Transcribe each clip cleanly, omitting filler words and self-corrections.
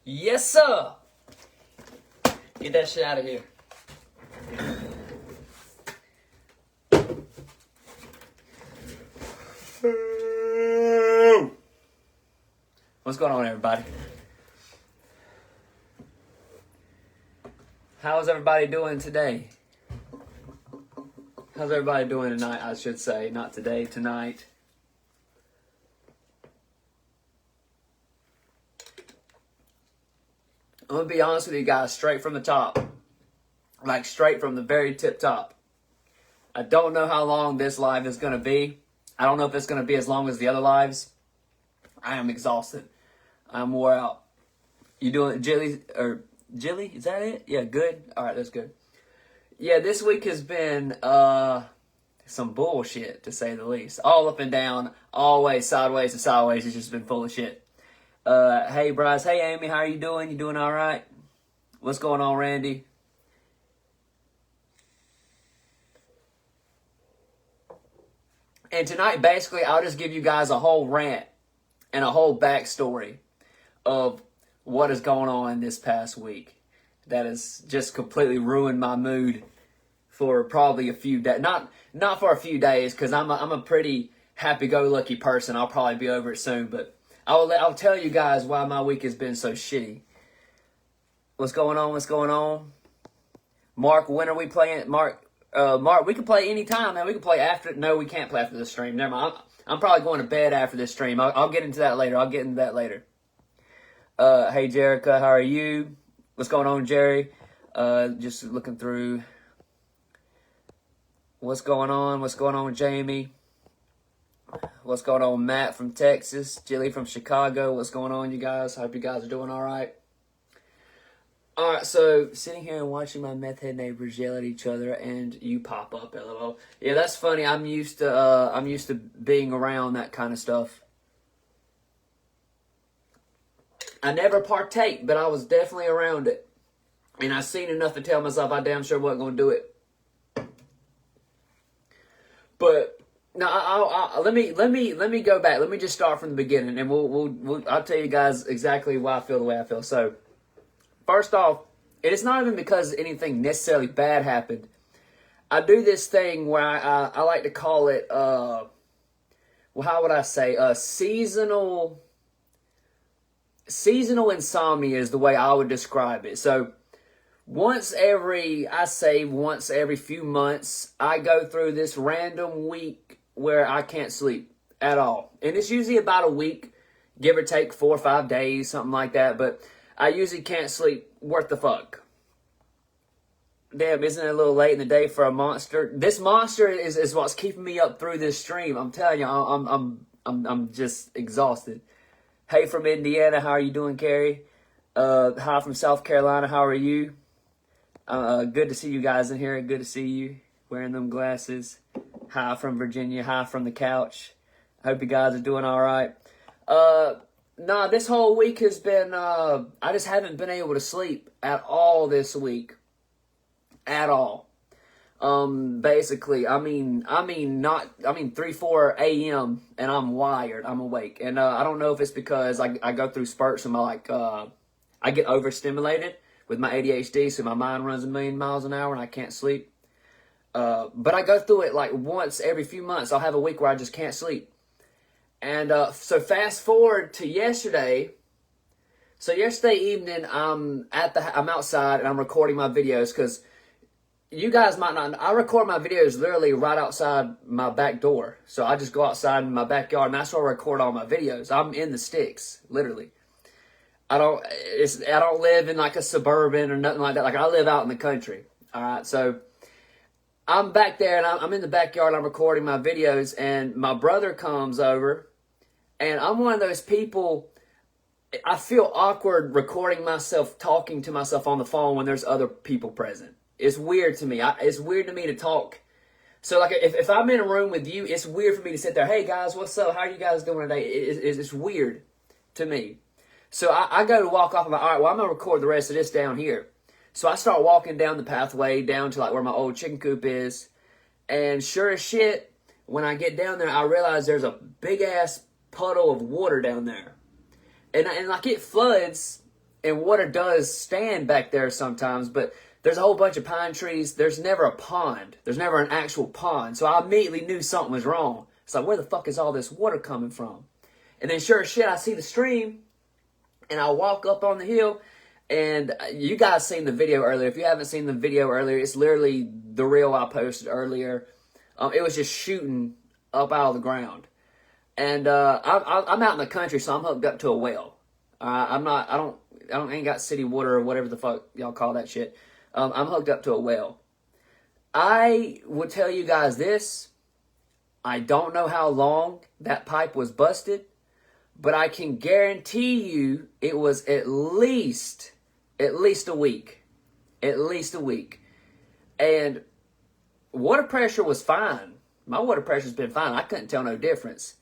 Yes, sir. Get that shit out of here. What's going on, everybody? How's everybody doing today? How's everybody doing tonight, I should say. Not today, tonight. I'm going to be honest with you guys, straight from the top. Like, straight from the very tip top. I don't know how long this live is going to be. I don't know if it's going to be as long as the other lives. I am exhausted. I'm wore out. You doing Jilly? Is that it? Yeah, good. All right, that's good. Yeah, this week has been some bullshit, to say the least. All up and down, always sideways to sideways. It's just been full of shit. Hey, Bryce. Hey, Amy. How are you doing? You doing all right? What's going on, Randy? And tonight, basically, I'll just give you guys a whole rant and a whole backstory of what is going on this past week. That has just completely ruined my mood for probably a few days. Not for a few days, because I'm a pretty happy-go-lucky person. I'll probably be over it soon, but I'll tell you guys why my week has been so shitty. What's going on? What's going on? Mark, when are we playing? Mark, we can play anytime, man. We can play after. No, we can't play after the stream. Never mind. I'm probably going to bed after this stream. I'll get into that later. Hey, Jerica, how are you? What's going on, Jerry? Just looking through. What's going on? What's going on, Jamie? What's going on, Matt from Texas? Jilly from Chicago. What's going on, you guys? Hope you guys are doing all right. All right, so sitting here and watching my meth head neighbors yell at each other, and you pop up, LOL. Yeah, that's funny. I'm used to being around that kind of stuff. I never partake, but I was definitely around it, and I seen enough to tell myself I damn sure wasn't gonna do it. But now, let me go back. Let me just start from the beginning, and I'll tell you guys exactly why I feel the way I feel. So, first off, it's not even because anything necessarily bad happened. I do this thing where I like to call it, well, how would I say, seasonal insomnia is the way I would describe it. So, once every few months, I go through this random week where I can't sleep at all. And it's usually about a week, give or take 4 or 5 days, something like that. But I usually can't sleep worth the fuck. Damn, isn't it a little late in the day for a monster? This monster is what's keeping me up through this stream. I'm telling you, I'm just exhausted. Hey from Indiana, how are you doing, Carrie? Hi from South Carolina, how are you? Good to see you guys in here. Good to see you wearing them glasses. Hi from Virginia. Hi from the couch. Hope you guys are doing all right. Nah, this whole week has been, I just haven't been able to sleep at all this week. At all. Basically, I mean 3, 4 a.m. and I'm wired. I'm awake. And, I don't know if it's because I go through spurts and I get overstimulated with my ADHD, so my mind runs a million miles an hour and I can't sleep. But I go through it like once every few months. I'll have a week where I just can't sleep. And so fast forward to yesterday. So yesterday evening, I'm outside and I'm recording my videos because you guys might not. I record my videos literally right outside my back door. So I just go outside in my backyard and that's where I record all my videos. I'm in the sticks, literally. I don't live in like a suburban or nothing like that. Like I live out in the country. All right, so I'm back there and I'm in the backyard. I'm recording my videos, and my brother comes over, and I'm one of those people. I feel awkward recording myself talking to myself on the phone when there's other people present. It's weird to me. It's weird to me to talk. So like if I'm in a room with you, it's weird for me to sit there. Hey guys, what's up? How are you guys doing today? It's weird to me. So I go to walk off. I'm like, all right, well, I'm going to record the rest of this down here. So I start walking down the pathway down to like where my old chicken coop is. And sure as shit, when I get down there, I realize there's a big-ass puddle of water down there. And like it floods and water does stand back there sometimes, but there's a whole bunch of pine trees. There's never a pond. There's never an actual pond. So I immediately knew something was wrong. It's like, where the fuck is all this water coming from? And then sure as shit, I see the stream, and I walk up on the hill, and you guys seen the video earlier. If you haven't seen the video earlier, it's literally the reel I posted earlier. It was just shooting up out of the ground. And I'm out in the country, so I'm hooked up to a well. I ain't got city water or whatever the fuck y'all call that shit. I'm hooked up to a well. I will tell you guys this. I don't know how long that pipe was busted, but I can guarantee you it was at least a week. At least a week. And water pressure was fine. My water pressure's been fine. I couldn't tell no difference.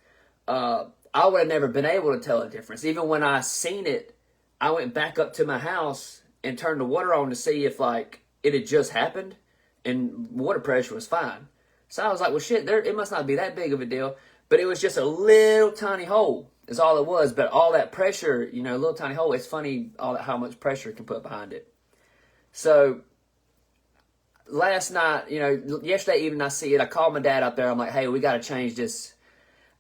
I would have never been able to tell a difference. Even when I seen it, I went back up to my house and turned the water on to see if like it had just happened, and water pressure was fine. So I was like, well shit, it must not be that big of a deal. But it was just a little tiny hole is all it was. But all that pressure, you know, little tiny hole, it's funny how much pressure it can put behind it. So last night, you know, yesterday evening I see it. I called my dad out there. I'm like, hey, we got to change this.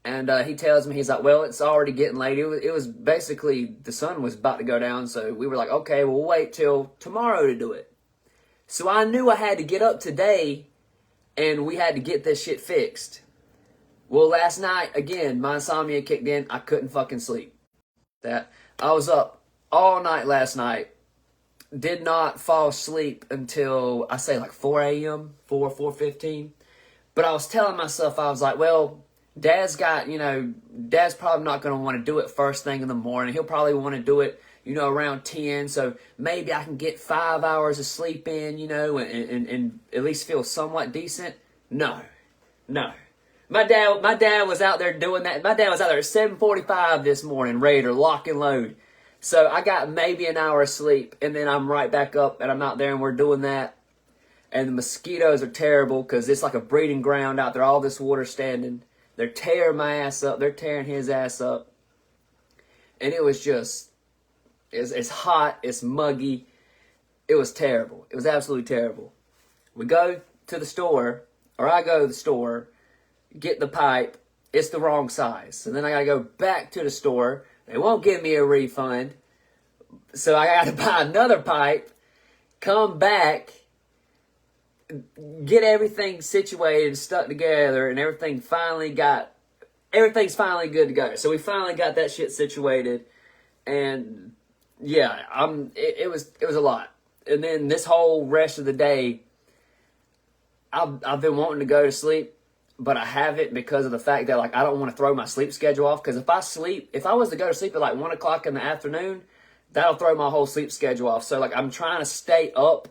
And he tells me, he's like, well, it's already getting late. It was basically, the sun was about to go down. So we were like, okay, we'll wait till tomorrow to do it. So I knew I had to get up today and we had to get this shit fixed. Well, last night, again, my insomnia kicked in. I couldn't fucking sleep. I was up all night last night. Did not fall asleep until, I say like 4 a.m., 4:15. But I was telling myself, I was like, well, Dad's probably not going to want to do it first thing in the morning. He'll probably want to do it, you know, around 10. So maybe I can get 5 hours of sleep in, you know, and at least feel somewhat decent. No. My dad was out there doing that. My dad was out there at 7:45 this morning, ready to lock and load. So I got maybe an hour of sleep, and then I'm right back up, and I'm out there, and we're doing that. And the mosquitoes are terrible because it's like a breeding ground out there. All this water standing. They're tearing my ass up. They're tearing his ass up. And it was just, it's hot. It's muggy. It was terrible. It was absolutely terrible. We go to the store, or I go to the store, get the pipe. It's the wrong size. And then I got to go back to the store. They won't give me a refund. So I got to buy another pipe, come back, get everything situated, stuck together, and everything's finally good to go. So we finally got that shit situated, and yeah, it was a lot. And then this whole rest of the day, I've been wanting to go to sleep, but I haven't because of the fact that like I don't want to throw my sleep schedule off. Because if I was to go to sleep at like 1 o'clock in the afternoon, that'll throw my whole sleep schedule off. So like I'm trying to stay up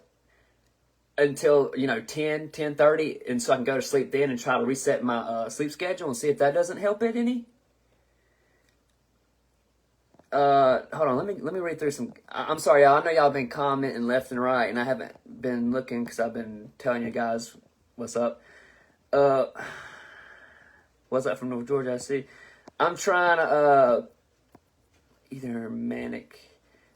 until, 10:30, and so I can go to sleep then and try to reset my sleep schedule and see if that doesn't help it any. Hold on, let me read through some. I'm sorry, y'all. I know y'all been commenting left and right, and I haven't been looking because I've been telling you guys what's up. What's up from North Georgia? I see. I'm trying to either manic.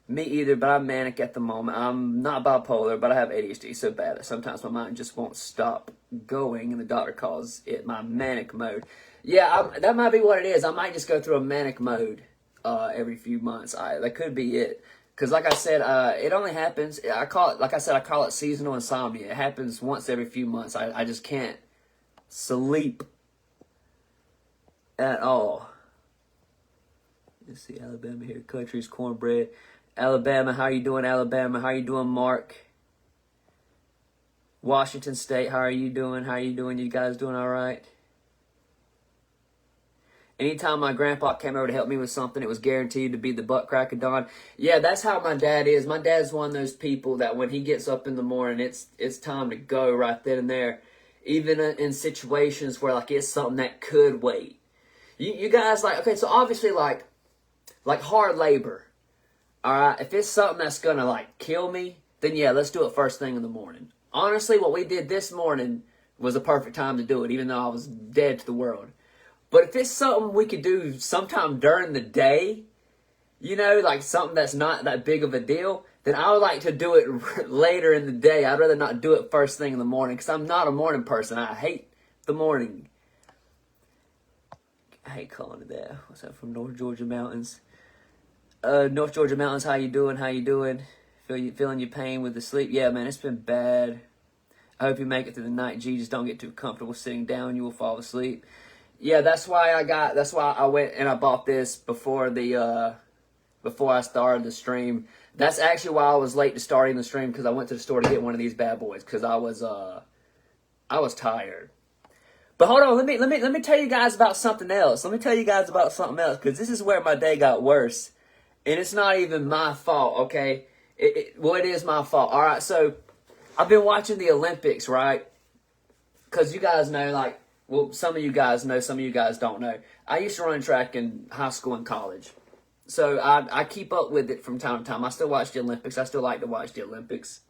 Me either, but I'm manic at the moment. I'm not bipolar, but I have ADHD so bad that sometimes my mind just won't stop going, and the doctor calls it my manic mode. Yeah, that might be what it is. I might just go through a manic mode every few months. That could be it. Because like I said, it only happens, I call it seasonal insomnia. It happens once every few months. I just can't sleep at all. Let's see, Alabama here. Country's cornbread. Alabama, how you doing, Alabama? How you doing, Mark? Washington State, how are you doing? How are you doing? You guys doing all right? Anytime my grandpa came over to help me with something, it was guaranteed to be the butt crack of dawn. Yeah, that's how my dad is. My dad's one of those people that when he gets up in the morning, it's time to go right then and there. Even in situations where like it's something that could wait. You guys like, okay, so obviously like hard labor. All right, if it's something that's going to, like, kill me, then yeah, let's do it first thing in the morning. Honestly, what we did this morning was the perfect time to do it, even though I was dead to the world. But if it's something we could do sometime during the day, you know, like something that's not that big of a deal, then I would like to do it later in the day. I'd rather not do it first thing in the morning because I'm not a morning person. I hate the morning. I hate calling it that. What's that from North Georgia Mountains? North Georgia Mountains, how you doing? How you doing? Feeling your pain with the sleep? Yeah, man, it's been bad. I hope you make it through the night. G, just don't get too comfortable sitting down. You will fall asleep. Yeah, that's why I went and I bought this before I started the stream. That's actually why I was late to starting the stream, because I went to the store to get one of these bad boys because I was tired. But hold on, let me tell you guys about something else. Because this is where my day got worse, and it's not even my fault. Okay, it is my fault. All right, so I've been watching the Olympics, right? Because you guys know, like, well, some of you guys know, some of you guys don't know. I used to run track in high school and college. So I keep up with it from time to time. I still watch the Olympics. I still like to watch the Olympics.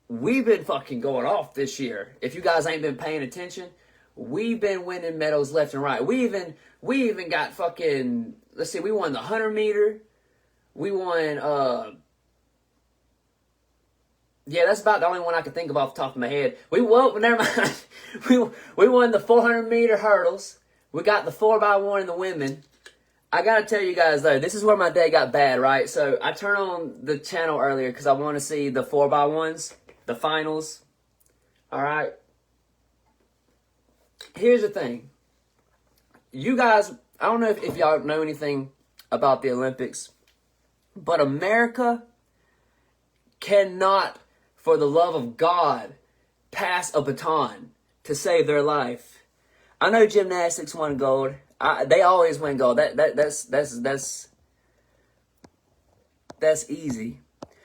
We've been fucking going off this year. If you guys ain't been paying attention, we've been winning medals left and right. We even got fucking, let's see, we won the 100 meter. We won, yeah, that's about the only one I can think of off the top of my head. Never mind. we won the 400 meter hurdles. We got the 4x1 in the women. I gotta tell you guys though, this is where my day got bad, right? So I turned on the channel earlier because I want to see the 4x1s, the finals. All right. Here's the thing. You guys, I don't know if y'all know anything about the Olympics, but America cannot, for the love of God, pass a baton to save their life. I know gymnastics won gold. They always win gold. That's easy.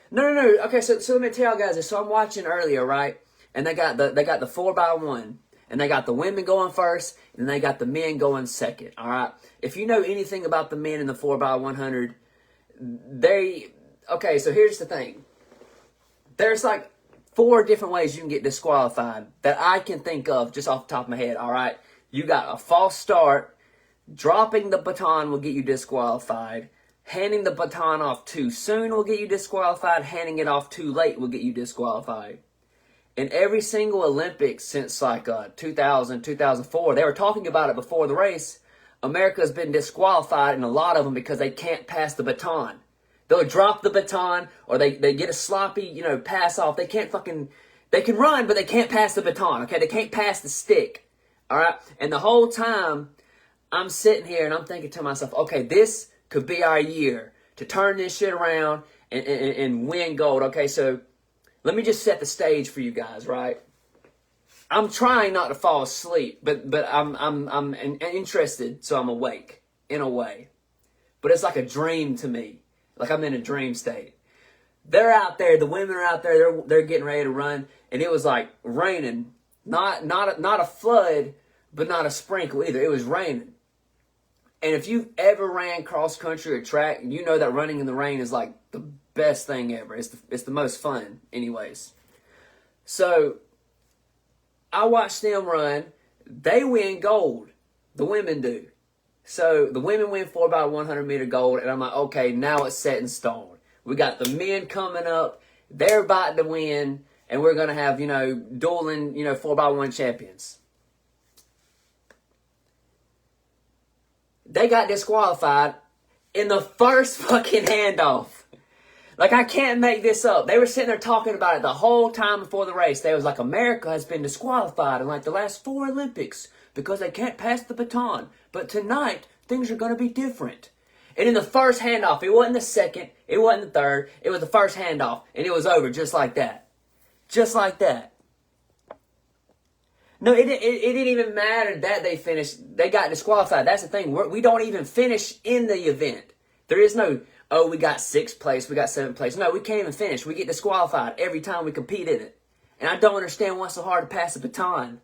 No. Okay, so let me tell y'all guys this. So I'm watching earlier, right? And they got the 4x1, and they got the women going first, and they got the men going second. All right. If you know anything about the men in the 4x100, okay. So here's the thing. There's like 4 different ways you can get disqualified that I can think of just off the top of my head. All right. You got a false start. Dropping the baton will get you disqualified. Handing the baton off too soon will get you disqualified. Handing it off too late will get you disqualified. In every single Olympics since like 2000, 2004, they were talking about it before the race. America's been disqualified in a lot of them because they can't pass the baton. They'll drop the baton or they get a sloppy, pass off. They can run, but they can't pass the baton. Okay, they can't pass the stick. All right, and the whole time I'm sitting here and I'm thinking to myself, okay, this could be our year to turn this shit around and win gold. Okay, so let me just set the stage for you guys, right? I'm trying not to fall asleep, but I'm interested, so I'm awake in a way. But it's like a dream to me, like I'm in a dream state. They're out there, the women are out there, they're getting ready to run, and it was like raining, not a flood, but not a sprinkle either. It was raining. And if you've ever ran cross country or track, you know that running in the rain is like the best thing ever. It's the most fun anyways. So I watched them run. They win gold. The women do. So the women win 4x100 meter gold. And I'm like, okay, now it's set in stone. We got the men coming up. They're about to win. And we're going to have, dueling, 4x1 champions. They got disqualified in the first fucking handoff. Like, I can't make this up. They were sitting there talking about it the whole time before the race. They was like, America has been disqualified in like the last 4 Olympics because they can't pass the baton. But tonight, things are going to be different. And in the first handoff, it wasn't the second, it wasn't the third, it was the first handoff. And it was over just like that. Just like that. No, it didn't even matter that they finished. They got disqualified. That's the thing. We don't even finish in the event. There is no, we got 6th place, we got 7th place. No, we can't even finish. We get disqualified every time we compete in it. And I don't understand why it's so hard to pass the baton.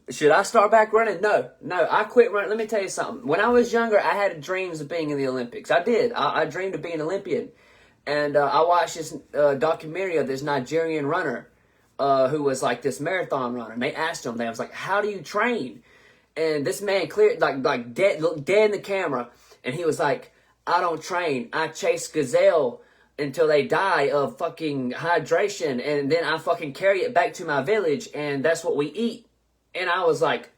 Should I start back running? No, I quit running. Let me tell you something. When I was younger, I had dreams of being in the Olympics. I did. I dreamed of being an Olympian. And I watched this documentary of this Nigerian runner who was like this marathon runner. And they asked him, they was like, how do you train? And this man cleared, like dead, looked dead in the camera. And he was like, I don't train. I chase gazelle until they die of fucking hydration. And then I fucking carry it back to my village. And that's what we eat. And I was like,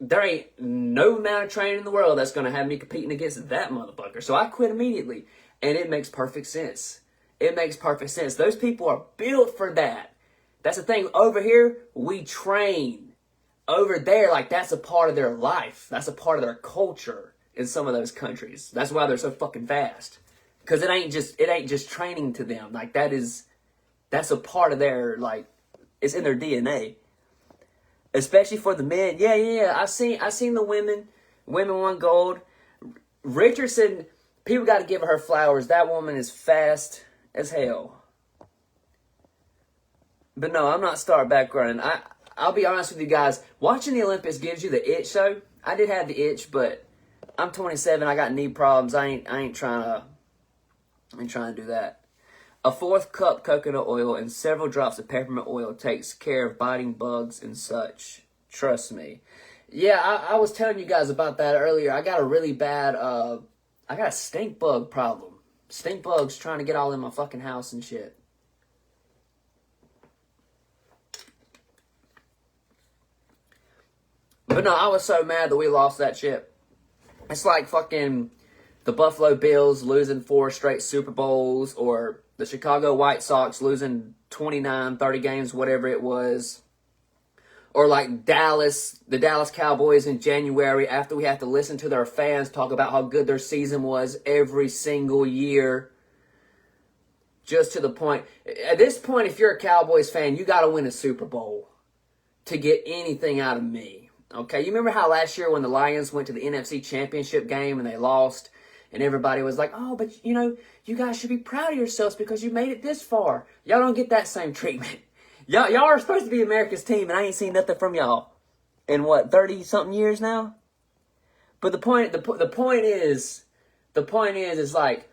there ain't no amount of training in the world that's going to have me competing against that motherfucker. So I quit immediately. And it makes perfect sense. It makes perfect sense. Those people are built for that. That's the thing. Over here, we train. Over there, like, that's a part of their life. That's a part of their culture in some of those countries. That's why they're so fucking fast. Because it ain't just training to them. Like, that's a part of their, like, it's in their DNA. Especially for the men. Yeah. I seen the women. Women won gold. Richardson, people got to give her flowers. That woman is fast as hell. But no, I'm not start back running. I'll be honest with you guys. Watching the Olympics gives you the itch, though. I did have the itch, but I'm 27. I got knee problems. I ain't trying to do that. A 4th cup coconut oil and several drops of peppermint oil takes care of biting bugs and such. Trust me. Yeah, I was telling you guys about that earlier. I got a really bad, I got a stink bug problem. Stink bugs trying to get all in my fucking house and shit. But no, I was so mad that we lost that shit. It's like fucking the Buffalo Bills losing 4 straight Super Bowls, or the Chicago White Sox losing 29, 30 games, whatever it was. Or like the Dallas Cowboys in January, after we have to listen to their fans talk about how good their season was every single year. Just to the point. At this point, if you're a Cowboys fan, you got to win a Super Bowl to get anything out of me. Okay, you remember how last year when the Lions went to the NFC Championship game and they lost, and everybody was like, oh, but you know, you guys should be proud of yourselves because you made it this far. Y'all don't get that same treatment. Y'all are supposed to be America's team, and I ain't seen nothing from y'all in what, 30-something years now? But the point is like,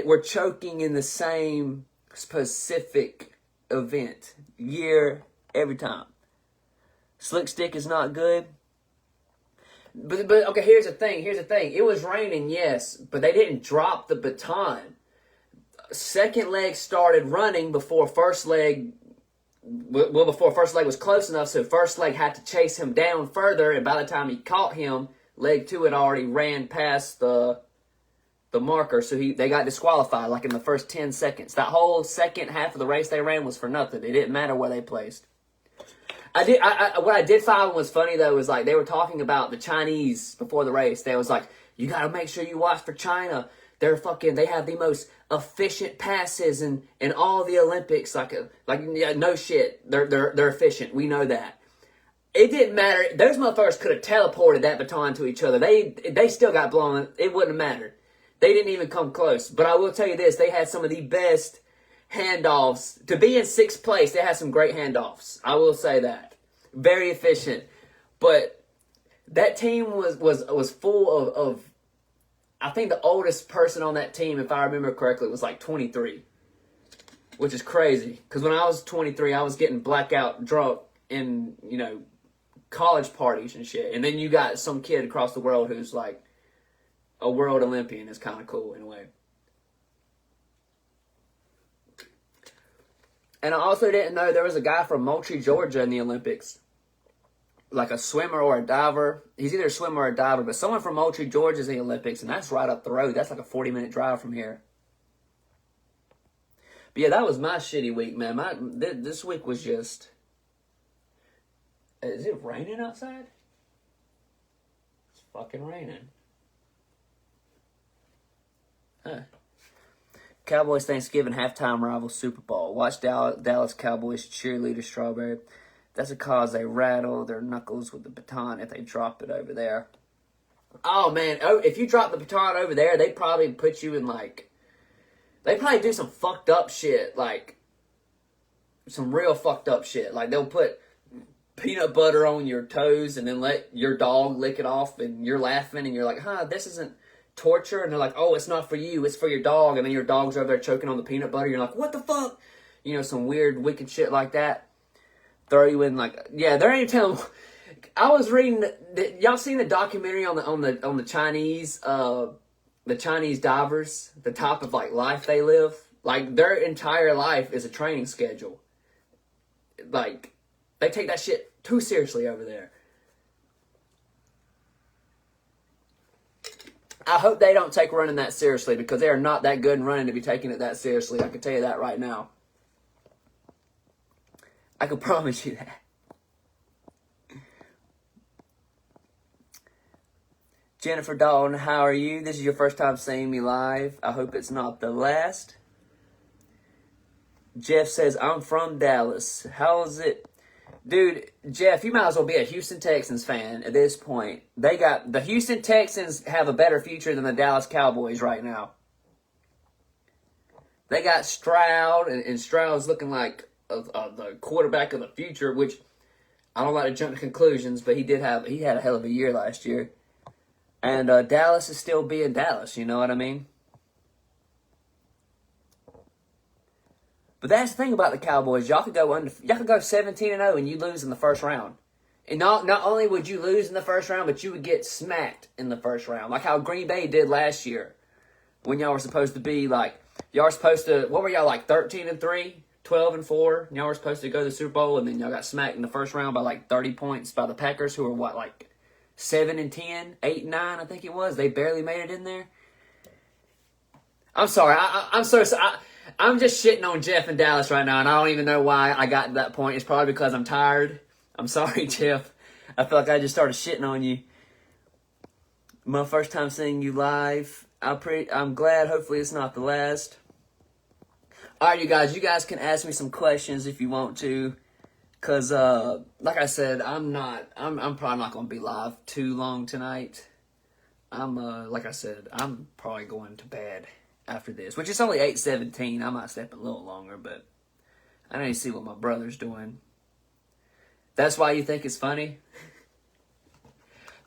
we're choking in the same specific event year every time. Slick stick is not good. But okay, here's the thing. It was raining, yes, but they didn't drop the baton. Second leg started running before first leg. Well, before first leg was close enough, so first leg had to chase him down further, and by the time he caught him, leg 2 had already ran past the marker, so they got disqualified like in the first 10 seconds. That whole second half of the race they ran was for nothing. It didn't matter where they placed. What I did find was funny though was like they were talking about the Chinese before the race. They was like, you got to make sure you watch for China. They have the most efficient passes in all the Olympics. Yeah, no shit. They're efficient. We know that. It didn't matter. Those motherfuckers could have teleported that baton to each other. They still got blown. It wouldn't have mattered. They didn't even come close. But I will tell you this, they had some of the best handoffs. To be in 6th place, they had some great handoffs. I will say that. Very efficient. But that team was full of I think the oldest person on that team, if I remember correctly, was like 23. Which is crazy. Because when I was 23, I was getting blackout drunk in, college parties and shit. And then you got some kid across the world who's like a world Olympian. It's kind of cool in a way. And I also didn't know there was a guy from Moultrie, Georgia in the Olympics. Like a swimmer or a diver. He's either a swimmer or a diver, but someone from Moultrie, Georgia is in the Olympics, and that's right up the road. That's like a 40-minute drive from here. But yeah, that was my shitty week, man. This week was just... Is it raining outside? It's fucking raining. Huh. Cowboys Thanksgiving halftime rival Super Bowl. Watch Dallas Cowboys cheerleader Strawberry. That's because they rattle their knuckles with the baton if they drop it over there. Oh, man. Oh, if you drop the baton over there, they probably put you in, like... They probably do some fucked up shit. Like, some real fucked up shit. Like, they'll put peanut butter on your toes and then let your dog lick it off, and you're laughing, and you're like, this isn't torture. And they're like, oh, it's not for you. It's for your dog. And then your dog's over there choking on the peanut butter. You're like, what the fuck? Some weird, wicked shit like that. Throw you in, like, yeah, there ain't telling. I was reading. Y'all seen the documentary on the Chinese the Chinese divers, the type of like life they live? Like their entire life is a training schedule. Like they take that shit too seriously over there. I hope they don't take running that seriously, because they are not that good in running to be taking it that seriously. I can tell you that right now. I can promise you that. Jennifer Dalton, how are you? This is your first time seeing me live. I hope it's not the last. Jeff says, I'm from Dallas. How is it? Dude, Jeff, you might as well be a Houston Texans fan at this point. The Houston Texans have a better future than the Dallas Cowboys right now. They got Stroud, and Stroud's looking like the quarterback of the future, which I don't like to jump to conclusions, but he had a hell of a year last year. And Dallas is still being Dallas, you know what I mean? But that's the thing about the Cowboys. Y'all could go 17-0 and you lose in the first round. And not only would you lose in the first round, but you would get smacked in the first round. Like how Green Bay did last year. When y'all were supposed to be like, what were y'all like, 13-3, 12-4? Y'all were supposed to go to the Super Bowl, and then y'all got smacked in the first round by like 30 points by the Packers, who were what, like 7-10, 8-9, I think it was. They barely made it in there. I'm sorry. I'm so sorry. I'm just shitting on Jeff in Dallas right now, and I don't even know why I got to that point. It's probably because I'm tired. I'm sorry, Jeff. I feel like I just started shitting on you. My first time seeing you live. I'm glad. Hopefully it's not the last. All right, you guys can ask me some questions if you want to. Because, like I said, I'm probably not going to be live too long tonight. Like I said, I'm probably going to bed after this, which is only 8:17. I might step a little longer, but I need to see what my brother's doing. That's why you think it's funny?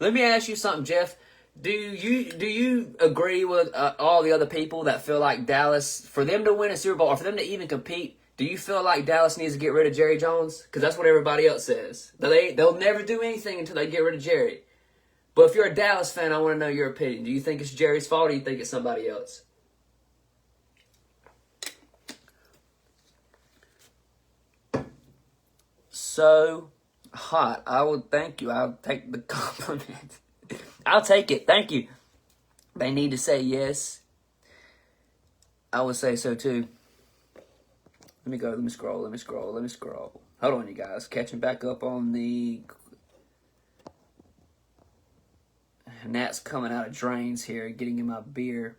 Let me ask you something, Jeff. Do you agree with all the other people that feel like Dallas, for them to win a Super Bowl, or for them to even compete, do you feel like Dallas needs to get rid of Jerry Jones? Because that's what everybody else says. They'll never do anything until they get rid of Jerry. But if you're a Dallas fan, I want to know your opinion. Do you think it's Jerry's fault, or do you think it's somebody else? So hot. I will thank you. I'll take the compliment. I'll take it. Thank you. They need to say yes. I would say so too. Let me go. Let me scroll. Hold on, you guys. Catching back up on the gnats coming out of drains here, getting in my beer.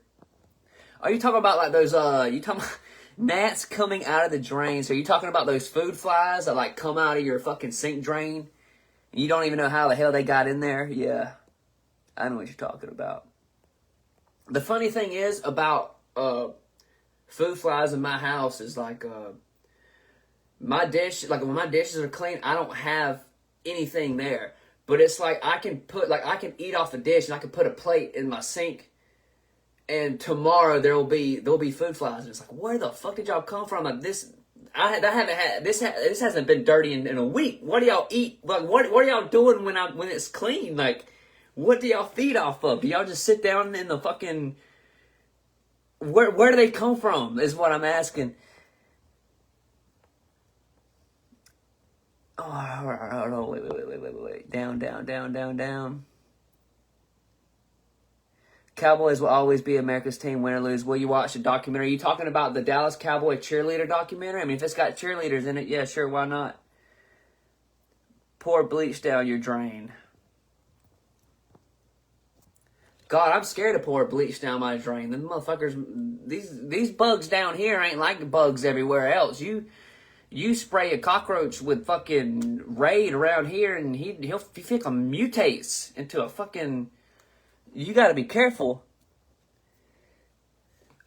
Are you talking about like those, you talking about gnats coming out of the drains? Are you talking about those food flies that like come out of your fucking sink drain? And you don't even know how the hell they got in there? Yeah. I know what you're talking about. The funny thing is about food flies in my house is like when my dishes are clean, I don't have anything there. But it's like I can eat off the dish and I can put a plate in my sink, and tomorrow there'll be food flies, and it's like, where the fuck did y'all come from? Like this hasn't been dirty in a week. What do y'all eat? Like what are y'all doing when it's clean? Like what do y'all feed off of? Do y'all just sit down in the fucking... Where do they come from, is what I'm asking. Oh, wait. Down. Cowboys will always be America's team, win or lose. Will you watch the documentary? Are you talking about the Dallas Cowboy cheerleader documentary? I mean, if it's got cheerleaders in it, yeah, sure, why not? Pour bleach down your drain. God, I'm scared to pour bleach down my drain. The motherfuckers, these bugs down here ain't like the bugs everywhere else. You spray a cockroach with fucking Raid around here, and he'll fucking mutates into a fucking... You gotta be careful.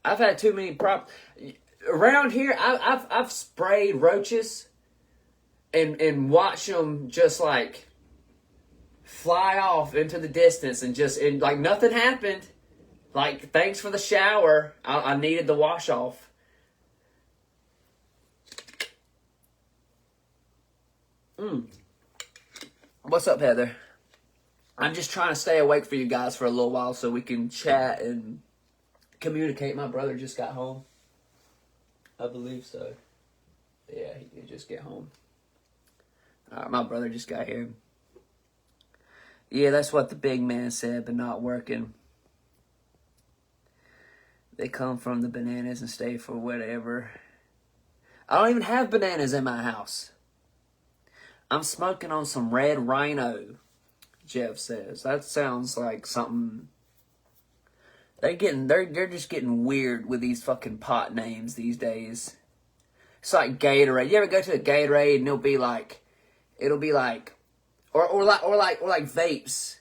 I've had too many around here. I've sprayed roaches and watched them just like fly off into the distance, and like nothing happened. Like, thanks for the shower. I needed the wash off. What's up, Heather? I'm just trying to stay awake for you guys for a little while so we can chat and communicate. My brother just got home. I believe so. Yeah, he just get home. Alright, my brother just got here. Yeah, that's what the big man said, but not working. They come from the bananas and stay for whatever. I don't even have bananas in my house. I'm smoking on some Red Rhino, Jeff says. That sounds like something. They're just getting weird with these fucking pot names these days. It's like Gatorade. You ever go to a Gatorade and it'll be like or like vapes,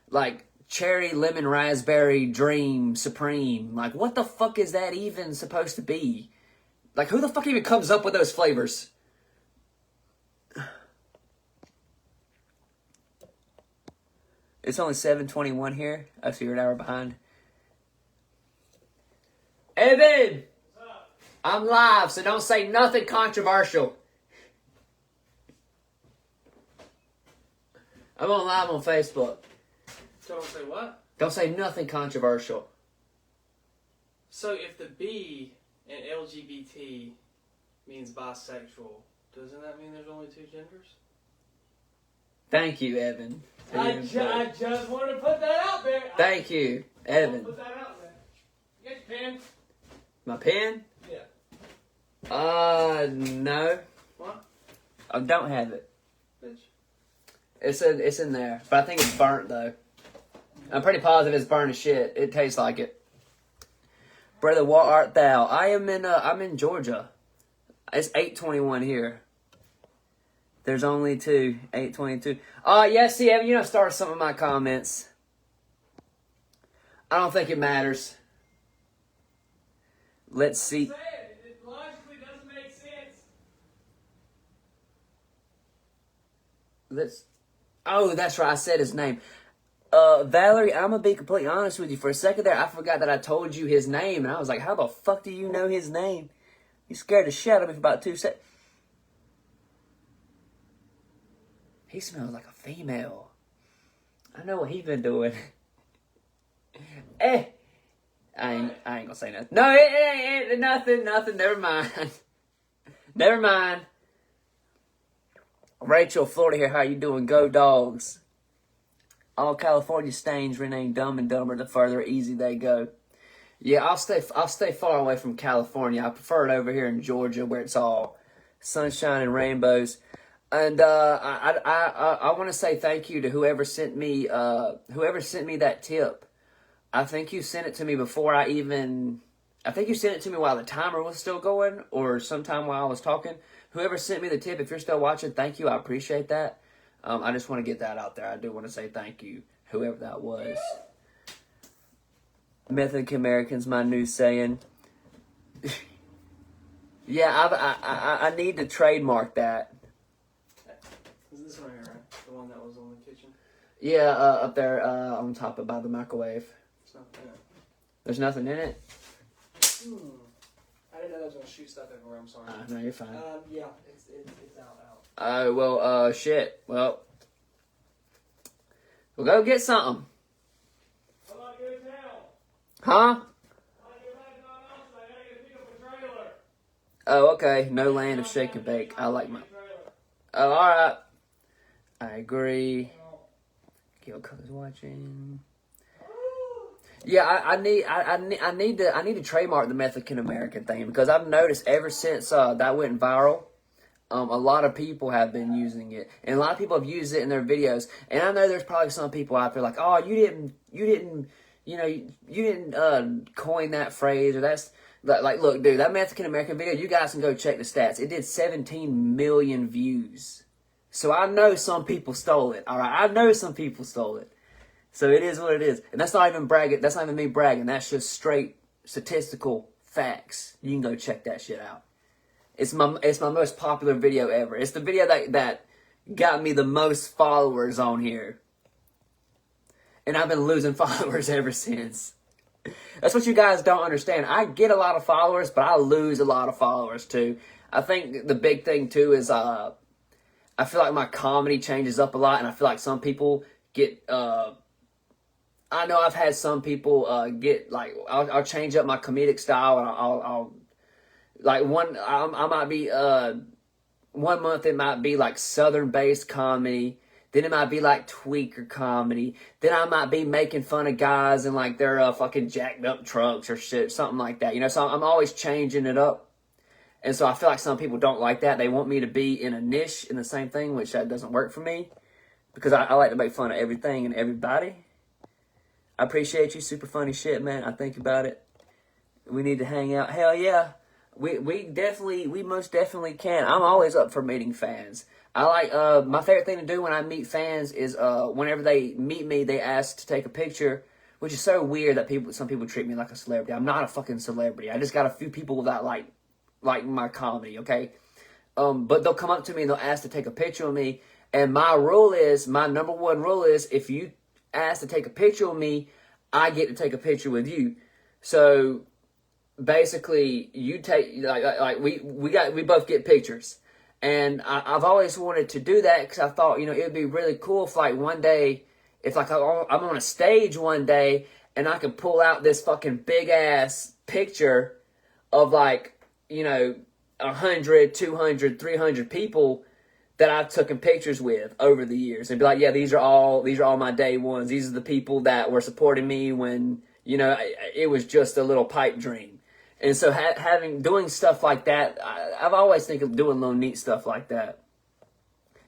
like cherry, lemon, raspberry, dream, supreme. Like, what the fuck is that even supposed to be? Like, who the fuck even comes up with those flavors? It's only 7:21 here. I see you're an hour behind. Evan! What's up? I'm live, so don't say nothing controversial. I'm on live on Facebook. Don't say what? Don't say nothing controversial. So if the B in LGBT means bisexual, doesn't that mean there's only two genders? Thank you, Evan. I just wanted to put that out there. Thank you, Evan. Put that out there. You got your pen? My pen? Yeah. No. What? I don't have it. Bitch. It's in there, but I think it's burnt though. I'm pretty positive it's burnt as shit. It tastes like it. Brother, what art thou? I'm in Georgia. It's 8:21 here. There's only two. 8:22. Yes, see, Evan, you know, start some of my comments. I don't think it matters. Let's see. It logically doesn't make sense. Oh, that's right. I said his name. Valerie, I'm gonna be completely honest with you. For a second there, I forgot that I told you his name, and I was like, how the fuck do you know his name? You scared the shit out of me for about 2 seconds. He smells like a female. I know what he been doing. I ain't gonna say nothing. No, it ain't nothing. Never mind. Never mind. Rachel, Florida here. How you doing? Go Dogs. All California stains remain dumb and dumber the further easy they go. Yeah, I'll stay far away from California. I prefer it over here in Georgia where it's all sunshine and rainbows. And I want to say thank you to whoever sent me that tip. I think you sent it to me before I think you sent it to me while the timer was still going, or sometime while I was talking. Whoever sent me the tip, if you're still watching, thank you. I appreciate that. I just want to get that out there. I do want to say thank you, whoever that was. Method American's my new saying. Yeah, I need to trademark that. Is this one here, right? The one that was on the kitchen? Yeah, up there on top of by the microwave. It's not there. There's nothing in it? I didn't know that was going to shoot stuff everywhere. I'm sorry. No, you're fine. Yeah, it's out. Oh, well, shit. Well, we'll go get something. I'm not going to tell. Huh? I gotta get pick up a trailer. Oh, okay. No land of shake and bake. I like my... Oh, alright. I agree. Gil Color's watching. Yeah, I need to trademark the Mexican American thing, because I've noticed ever since that went viral, a lot of people have been using it, and a lot of people have used it in their videos. And I know there's probably some people out there like, oh, you didn't coin that phrase, or that's like, look, dude, that Mexican American video, you guys can go check the stats. It did 17 million views, so I know some people stole it. All right, I know some people stole it. So it is what it is. And that's not even bragging. That's not even me bragging. That's just straight statistical facts. You can go check that shit out. It's my most popular video ever. It's the video that got me the most followers on here. And I've been losing followers ever since. That's what you guys don't understand. I get a lot of followers, but I lose a lot of followers too. I think the big thing too is I I feel like my comedy changes up a lot, and I feel like some people get. I know I've had some people get like I'll change up my comedic style, and I'll like I might be 1 month it might be like Southern based comedy. Then it might be like tweaker comedy. Then I might be making fun of guys in like their fucking jacked up trucks or shit, something like that. You know, so I'm always changing it up. And so I feel like some people don't like that. They want me to be in a niche in the same thing, which that doesn't work for me. Because I like to make fun of everything and everybody. I appreciate you. Super funny shit, man. I think about it. We need to hang out. Hell yeah. We most definitely can. I'm always up for meeting fans. I like, my favorite thing to do when I meet fans is, whenever they meet me, they ask to take a picture, which is so weird that some people treat me like a celebrity. I'm not a fucking celebrity. I just got a few people that like my comedy, okay? But they'll come up to me and they'll ask to take a picture of me. And my number one rule is, if you ask to take a picture of me, I get to take a picture with you. So basically, you take we both get pictures. And I've always wanted to do that because I thought, it would be really cool if like one day, if like I'm on a stage one day and I can pull out this fucking big ass picture of like, 100, 200, 300 people that I've taken pictures with over the years, and be like, yeah, these are all my day ones. These are the people that were supporting me when, it was just a little pipe dream. And so doing stuff like that, I've always think of doing little neat stuff like that.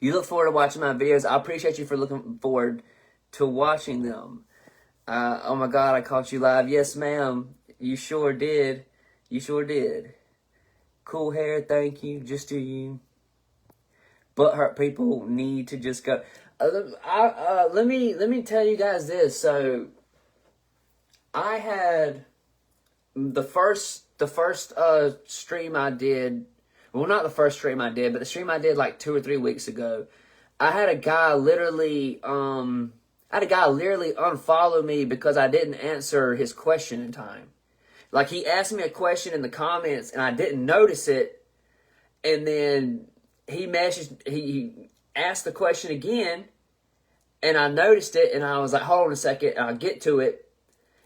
You look forward to watching my videos. I appreciate you for looking forward to watching them. Oh my God, I caught you live. Yes, ma'am. You sure did. You sure did. Cool hair, thank you. Just to you. Butthurt people need to just go. Let me tell you guys this. So I had the first stream I did. Well, not the first stream I did, but the stream I did like 2 or 3 weeks ago. I had a guy literally unfollow me because I didn't answer his question in time. Like, he asked me a question in the comments and I didn't notice it, and then he asked the question again, and I noticed it, and I was like, hold on a second, and I'll get to it.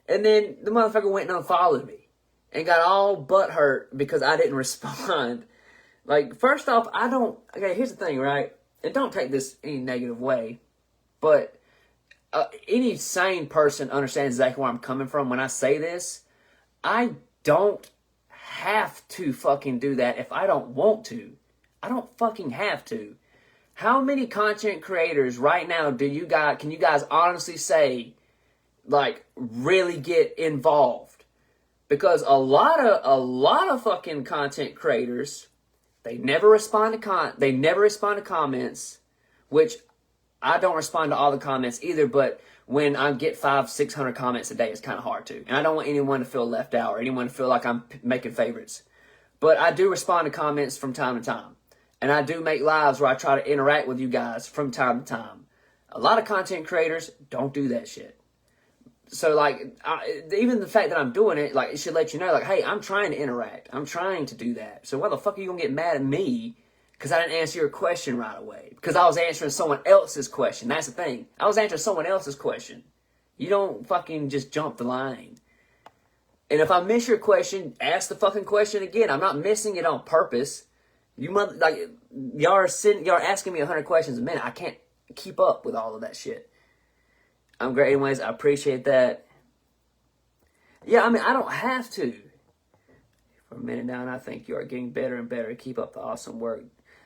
And then the motherfucker went and unfollowed me and got all butthurt because I didn't respond. Like, first off, okay, here's the thing, right? And don't take this any negative way, but any sane person understands exactly where I'm coming from when I say this. I don't have to fucking do that if I don't want to. I don't fucking have to. How many content creators right now can you guys honestly say, like, really get involved? Because a lot of fucking content creators, they never respond to comments, which I don't respond to all the comments either, but when I get 500-600 comments a day, it's kind of hard to. And I don't want anyone to feel left out or anyone to feel like I'm making favorites. But I do respond to comments from time to time. And I do make lives where I try to interact with you guys from time to time. A lot of content creators don't do that shit. So, like, even the fact that I'm doing it, like, it should let you know, like, hey, I'm trying to interact. I'm trying to do that. So why the fuck are you going to get mad at me because I didn't answer your question right away? Because I was answering someone else's question. That's the thing. I was answering someone else's question. You don't fucking just jump the line. And if I miss your question, ask the fucking question again. I'm not missing it on purpose. Y'all are asking me 100 questions a minute. I can't keep up with all of that shit. I'm great anyways. I appreciate that. Yeah, I mean, I don't have to. For a minute now, and I think you are getting better and better. Keep up the awesome work.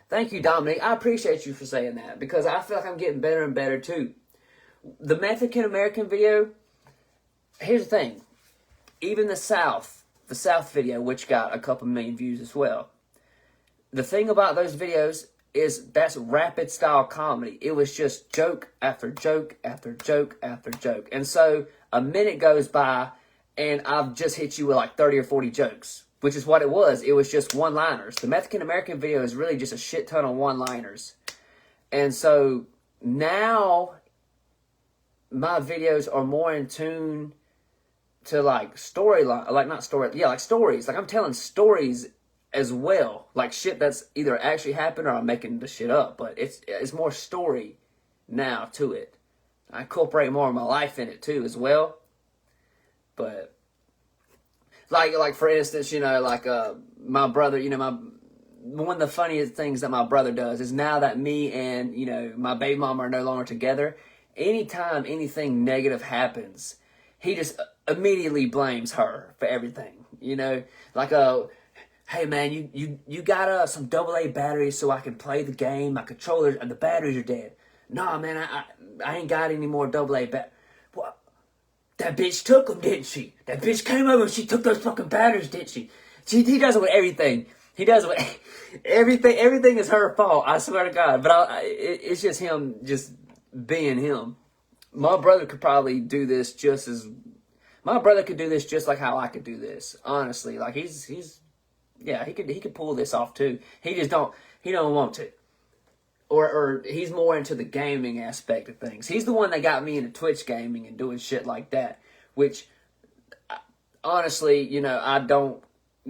Thank you, Dominic. I appreciate you for saying that, because I feel like I'm getting better and better too. The Mexican American video, here's the thing. Even the South video, which got a couple million views as well. The thing about those videos is that's rapid style comedy. It was just joke after joke after joke after joke. And so a minute goes by and I've just hit you with like 30 or 40 jokes, which is what it was. It was just one-liners. The Mexican American video is really just a shit ton of one-liners. And so now my videos are more in tune to like storyline, like not story, yeah, like stories. Like I'm telling stories as well. Like shit that's either actually happened or I'm making the shit up. But it's more story now to it. I incorporate more of my life in it too as well. But like for instance, like my brother, one of the funniest things that my brother does is now that me and my baby mama are no longer together, anytime anything negative happens, he just immediately blames her for everything. Like hey man, you got some AA batteries so I can play the game. My controllers, the batteries are dead. Nah, man, I ain't got any more AA batteries. Well, that bitch took them, didn't she? That bitch came over and she took those fucking batteries, didn't she? He does it with everything. He does it with everything. Everything is her fault. I swear to God. But it's just him just being him. My brother could probably do this just as. My brother could do this just like how I could do this. Honestly, like he's yeah, he could pull this off too. He don't want to. Or he's more into the gaming aspect of things. He's the one that got me into Twitch gaming and doing shit like that. Which, honestly, I don't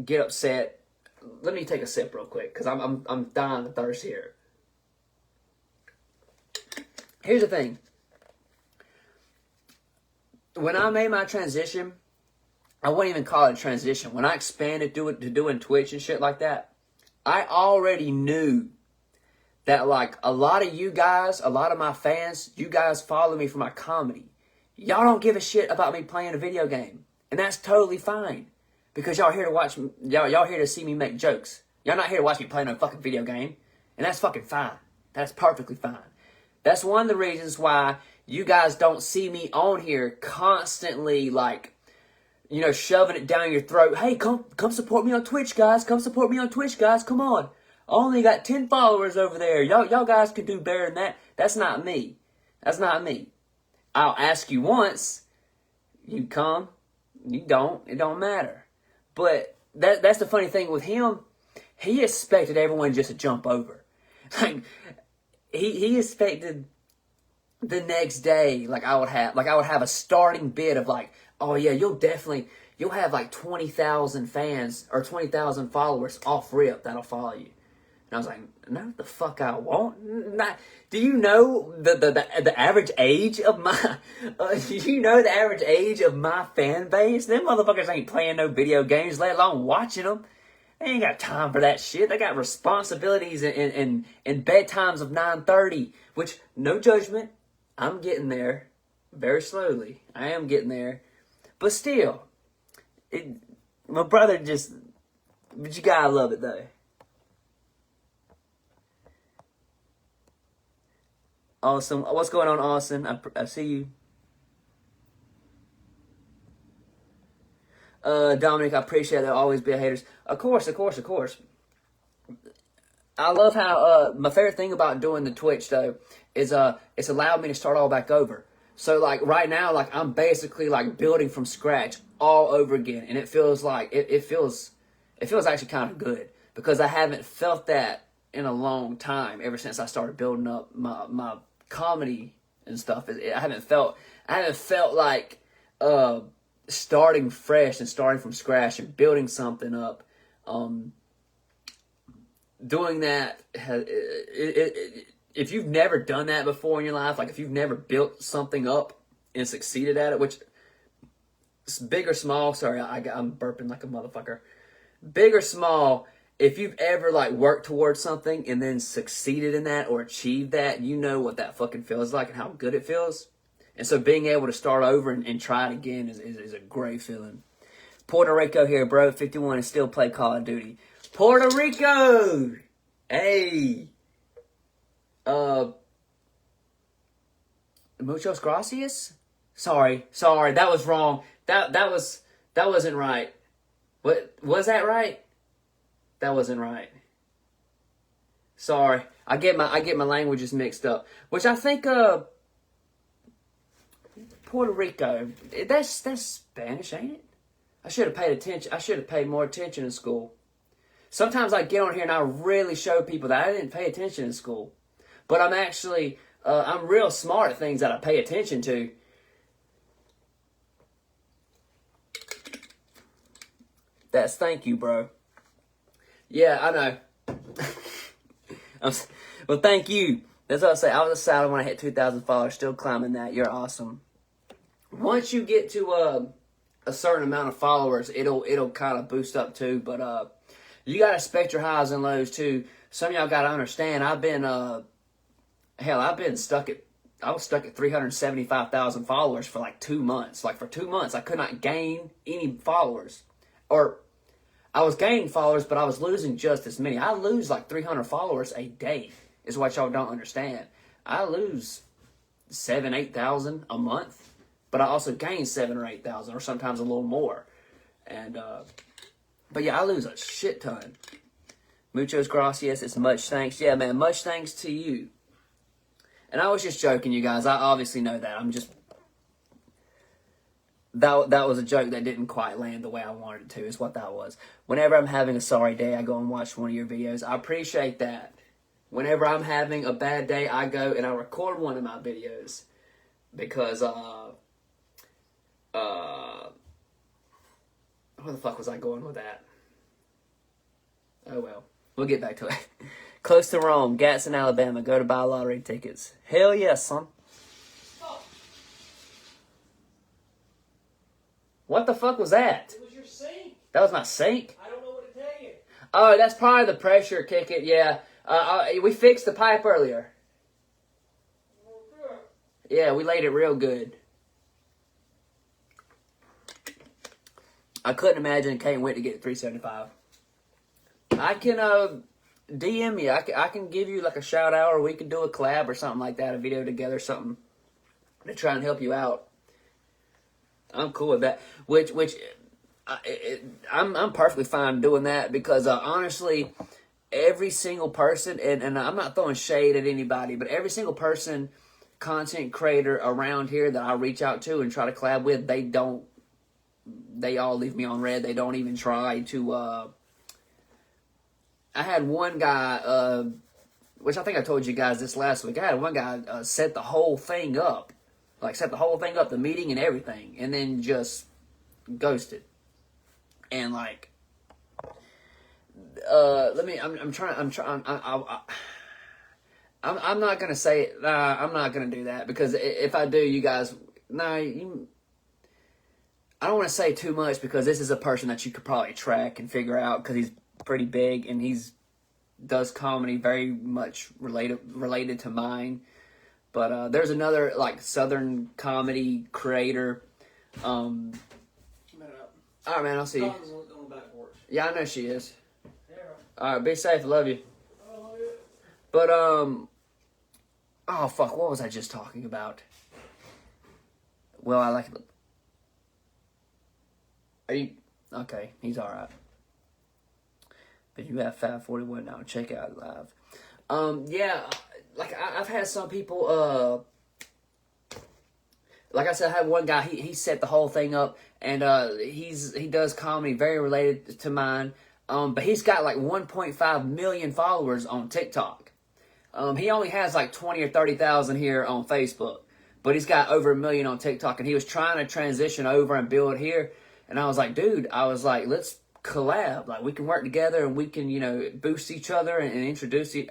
get upset. Let me take a sip real quick because I'm dying of thirst here. Here's the thing. When I made my transition, I wouldn't even call it a transition. When I expanded to doing Twitch and shit like that, I already knew that like a lot of you guys, a lot of my fans, you guys follow me for my comedy. Y'all don't give a shit about me playing a video game. And that's totally fine. Because y'all here to watch, y'all here to see me make jokes. Y'all not here to watch me play no fucking video game. And that's fucking fine. That's perfectly fine. That's one of the reasons why you guys don't see me on here constantly like, shoving it down your throat. Hey, come support me on Twitch, guys. Come support me on Twitch, guys. Come on. I only got 10 followers over there. Y'all guys can do better than that. That's not me. That's not me. I'll ask you once. You come. You don't. It don't matter. But that's the funny thing with him. He expected everyone just to jump over. Like he expected the next day, I would have a starting bid of like, oh yeah, you'll have like 20,000 fans or 20,000 followers off rip that'll follow you. And I was like, no, the fuck I won't. Do you know the average age of my? Do you know the average age of my fan base? Them motherfuckers ain't playing no video games, let alone watching them. They ain't got time for that shit. They got responsibilities and bedtimes of 9:30. Which, no judgment, I'm getting there very slowly. I am getting there, but still, my brother just. But you gotta love it though. Awesome. What's going on, Austin? I see you. Dominic, I appreciate there always be haters. Of course. I love how my favorite thing about doing the Twitch though is it's allowed me to start all back over. So like right now, like I'm basically like building from scratch all over again, and it feels like it feels actually kind of good because I haven't felt that in a long time ever since I started building up my comedy and stuff. I haven't felt like starting fresh and starting from scratch and building something up. Doing that, if you've never done that before in your life, like if you've never built something up and succeeded at it, which big or small, sorry, I'm burping like a motherfucker. Big or small, if you've ever like worked towards something and then succeeded in that or achieved that, you know what that fucking feels like and how good it feels. And so being able to start over and try it again is a great feeling. Puerto Rico here, bro. 51 and still play Call of Duty. Puerto Rico! Hey! Muchos gracias? Sorry, that was wrong. That wasn't right. What was that right? That wasn't right. Sorry. I get my languages mixed up. Which I think Puerto Rico, that's Spanish, ain't it? I should have paid attention. I should have paid more attention in school. Sometimes I get on here and I really show people that I didn't pay attention in school. But I'm actually I'm real smart at things that I pay attention to. Thank you, bro. Yeah, I know. Well, thank you. That's what I say. I was excited when I hit 2,000 followers. Still climbing that. You're awesome. Once you get to a certain amount of followers, it'll kind of boost up too. But you gotta expect your highs and lows too. Some of y'all gotta understand. I've been stuck at. I was stuck at 375,000 followers for like 2 months. Like for 2 months, I could not gain any followers, or I was gaining followers, but I was losing just as many. I lose like 300 followers a day. Is what y'all don't understand. I lose 7,000-8,000 a month, but I also gain 7,000 or 8,000, or sometimes a little more. And but yeah, I lose a shit ton. Muchos gracias. It's much thanks. Yeah, man, much thanks to you. And I was just joking, you guys. I obviously know that. I'm just that was a joke that didn't quite land the way I wanted it to. Is what that was. Whenever I'm having a sorry day, I go and watch one of your videos. I appreciate that. Whenever I'm having a bad day, I go and I record one of my videos because where the fuck was I going with that? Oh well, we'll get back to it. Close to Rome, Gadsden, Alabama. Go to buy lottery tickets. Hell yes, son. Oh, What the fuck was that? it was your sink. That was my sink? I don't know what to tell you. Oh, that's probably the pressure kicking. Yeah. We fixed the pipe earlier. Yeah, we laid it real good. I couldn't imagine Kate went to get 375. I can DM you. I can give you like a shout out, or we can do a collab or something like that, a video together, something to try and help you out. I'm cool with that. I'm perfectly fine doing that because honestly, every single person, and I'm not throwing shade at anybody, but every single person, content creator around here that I reach out to and try to collab with, they all leave me on red. They don't even try to, I had one guy, which I think I told you guys this last week, I had one guy set the whole thing up, the meeting and everything, and then just ghosted. And like, I'm not gonna say it. I'm not gonna do that because if I do, you guys, I don't want to say too much because this is a person that you could probably track and figure out because he's pretty big and does comedy very much related to mine. But there's another like Southern comedy creator. All right, man. I'll see you. Yeah, I know she is. All right, be safe. Love you. But oh fuck, what was I just talking about? Well, I like it. Are you okay? He's all right. But you have 541 now. Check it out live. Yeah, like I've had some people. Like I said, I had one guy. He set the whole thing up, and he does comedy very related to mine. But he's got like 1.5 million followers on TikTok. He only has like 20 or 30,000 here on Facebook, but he's got over 1 million on TikTok. And he was trying to transition over and build here. And I was like, dude, let's collab. Like we can work together and we can, boost each other and introduce each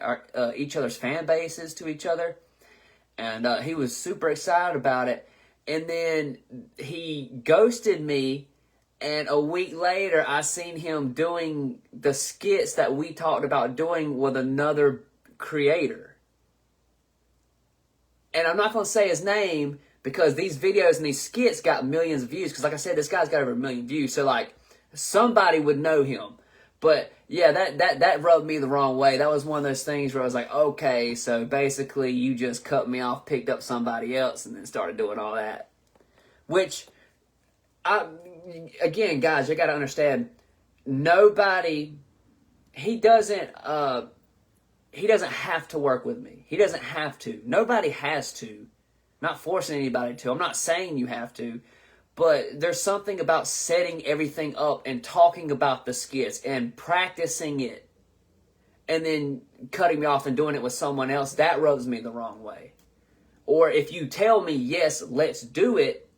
other's fan bases to each other. And he was super excited about it. And then he ghosted me. And a week later, I seen him doing the skits that we talked about doing with another creator. And I'm not going to say his name because these videos and these skits got millions of views. Because like I said, this guy's got over 1 million views. So like somebody would know him. But yeah, that rubbed me the wrong way. That was one of those things where I was like, okay, so basically you just cut me off, picked up somebody else, and then started doing all that. Which, again, guys, you got to understand, he doesn't have to work with me. He doesn't have to. Nobody has to. I'm not forcing anybody to. I'm not saying you have to. But there's something about setting everything up and talking about the skits and practicing it and then cutting me off and doing it with someone else. That rubs me the wrong way. Or if you tell me, yes, let's do it,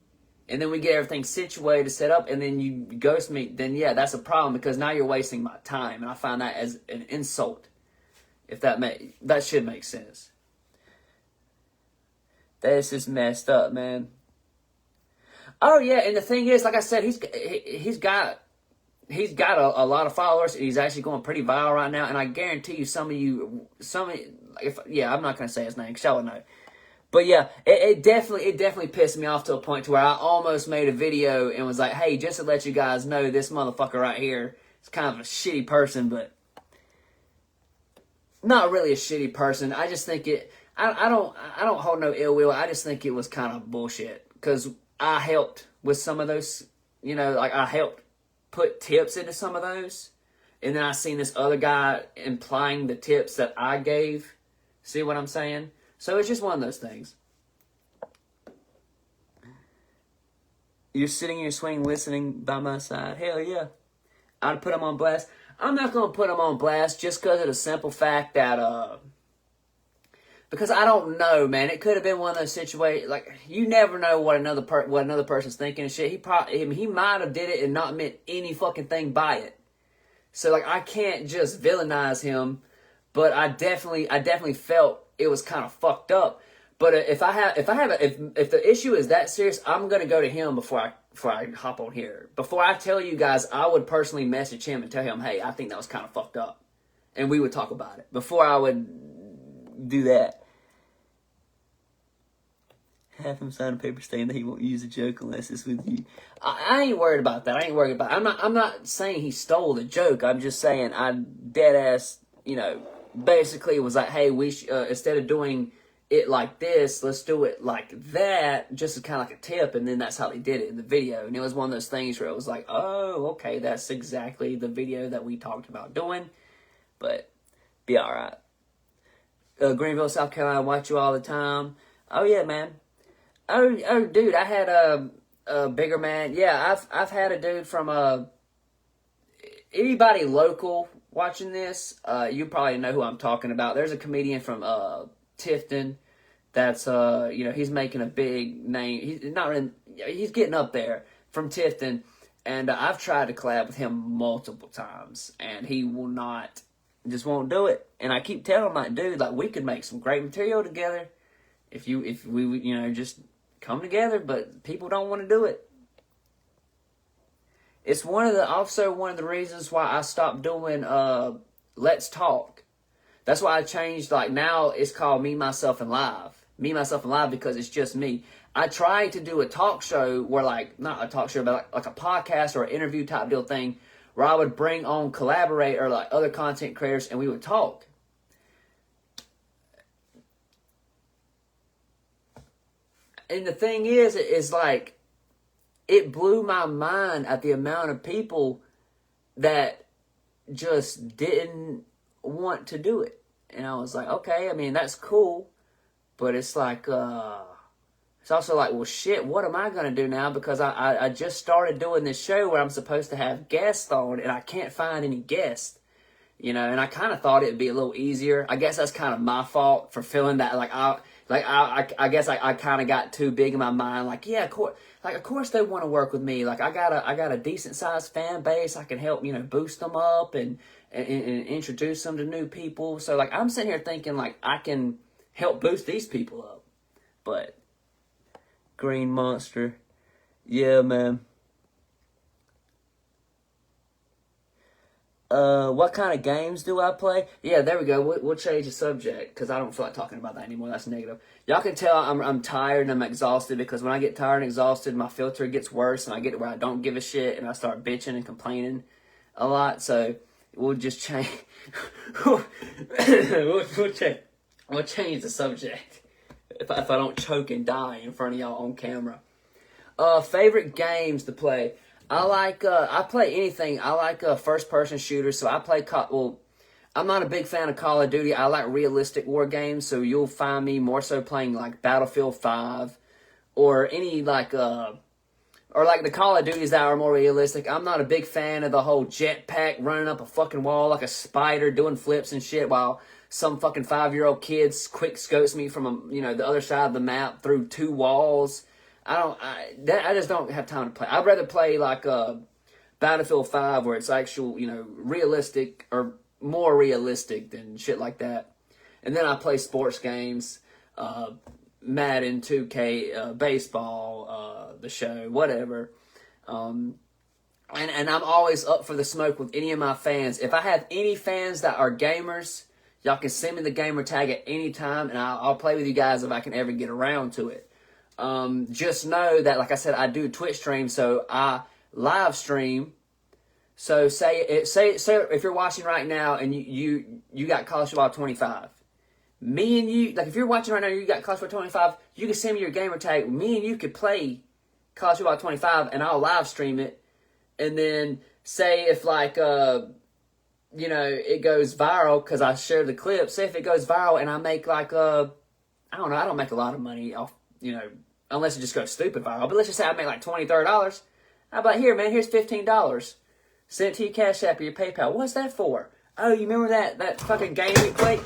and then we get everything situated, set up, and then you ghost me, then yeah, that's a problem because now you're wasting my time, and I find that as an insult. If that should make sense. This is messed up, man. Oh yeah, and the thing is, like I said, he's got a lot of followers. He's actually going pretty viral right now, and I guarantee you, I'm not gonna say his name because y'all know. But yeah, it definitely pissed me off to a point to where I almost made a video and was like, hey, just to let you guys know, this motherfucker right here is kind of a shitty person, but not really a shitty person. I just think I don't hold no ill will. I just think it was kind of bullshit because I helped with some of those, like I helped put tips into some of those, and then I seen this other guy implying the tips that I gave. See what I'm saying? So it's just one of those things. You're sitting in your swing listening by my side. Hell yeah. I'd put him on blast. I'm not going to put him on blast just because of the simple fact that, because I don't know, man. It could have been one of those situations, like, you never know what another person's thinking and shit. He might have did it and not meant any fucking thing by it. So, like, I can't just villainize him, but I definitely felt it was kind of fucked up. But if the issue is that serious, I'm gonna go to him before I hop on here. Before I tell you guys, I would personally message him and tell him, hey, I think that was kind of fucked up, and we would talk about it before I would do that. Have him sign a paper saying that he won't use a joke unless it's with you. I ain't worried about that. I'm not saying he stole the joke. I'm just saying I dead ass, basically was like, hey, we instead of doing it like this, let's do it like that, just as kind of like a tip, and then that's how they did it in the video. And it was one of those things where it was like, oh, okay, that's exactly the video that we talked about doing, but be alright. Greenville, South Carolina, watch you all the time. Oh yeah, man. Oh dude, I had a bigger man. Yeah, I've had a dude from anybody local watching this, you probably know who I'm talking about. There's a comedian from Tifton that's he's making a big name. He's getting up there from Tifton, and I've tried to collab with him multiple times, and he won't do it. And I keep telling him, like, dude, like, we could make some great material together if we just come together, but people don't want to do it. It's also one of the reasons why I stopped doing Let's Talk. That's why I changed, like, now it's called Me, Myself, and Live. Me, Myself, and Live because it's just me. I tried to do a talk show where, like, not a talk show, but like a podcast or an interview type deal thing where I would bring on collaborator, like other content creators, and we would talk. And the thing is like, it blew my mind at the amount of people that just didn't want to do it. And I was like, okay, I mean, that's cool. But it's like, it's also like, well, shit, what am I going to do now? Because I just started doing this show where I'm supposed to have guests on, and I can't find any guests. And I kind of thought it'd be a little easier. I guess that's kind of my fault for feeling that, I guess I kind of got too big in my mind. Like, yeah, of course they want to work with me. Like, I got a decent sized fan base. I can help, boost them up and introduce them to new people. So, like, I'm sitting here thinking, like, I can help boost these people up. But Green Monster, yeah, man. What kind of games do I play? Yeah, there we go. We'll change the subject because I don't feel like talking about that anymore. That's negative. Y'all can tell I'm tired and I'm exhausted because when I get tired and exhausted, my filter gets worse and I get to where I don't give a shit and I start bitching and complaining a lot. So we'll just change. we'll change the subject if I don't choke and die in front of y'all on camera. Favorite games to play. I play anything. I like first-person shooters, so I play, I'm not a big fan of Call of Duty. I like realistic war games, so you'll find me more so playing, like, Battlefield 5, or any, or the Call of Duties that are more realistic. I'm not a big fan of the whole jetpack running up a fucking wall like a spider doing flips and shit while some fucking 5-year-old kid quick scopes me from, the other side of the map through 2 walls. I just don't have time to play. I'd rather play like Battlefield 5 where it's actual, realistic or more realistic than shit like that. And then I play sports games, Madden, 2K, baseball, the show, whatever. And I'm always up for the smoke with any of my fans. If I have any fans that are gamers, y'all can send me the gamer tag at any time, and I'll play with you guys if I can ever get around to it. Just know that, like I said, I do Twitch stream, so I live stream. So say if you're watching right now and you got College Football 25, me and you, like if you're watching right now, and you got College Football 25, you can send me your gamer tag. Me and you could play College Football 25, and I'll live stream it. And then say if like it goes viral because I share the clip. Say if it goes viral and I make like I don't know, I don't make a lot of money off unless it just goes stupid viral. But let's just say I make like $20-$30. How about here, man? Here's $15. Send it to your Cash App or your PayPal. What's that for? Oh, you remember that fucking game we played?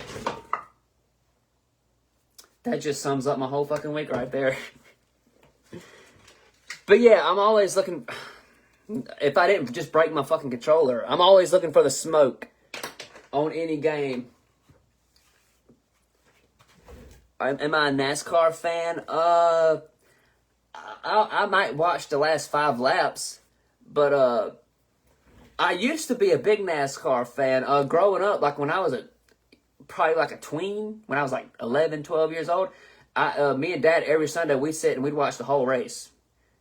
That just sums up my whole fucking week right there. But yeah, I'm always looking. If I didn't just break my fucking controller, I'm always looking for the smoke on any game. Am I a NASCAR fan? I might watch the last 5 laps, but I used to be a big NASCAR fan. Growing up, like when I was probably like a tween, when I was like 11, 12 years old, me and Dad, every Sunday, we'd sit and we'd watch the whole race.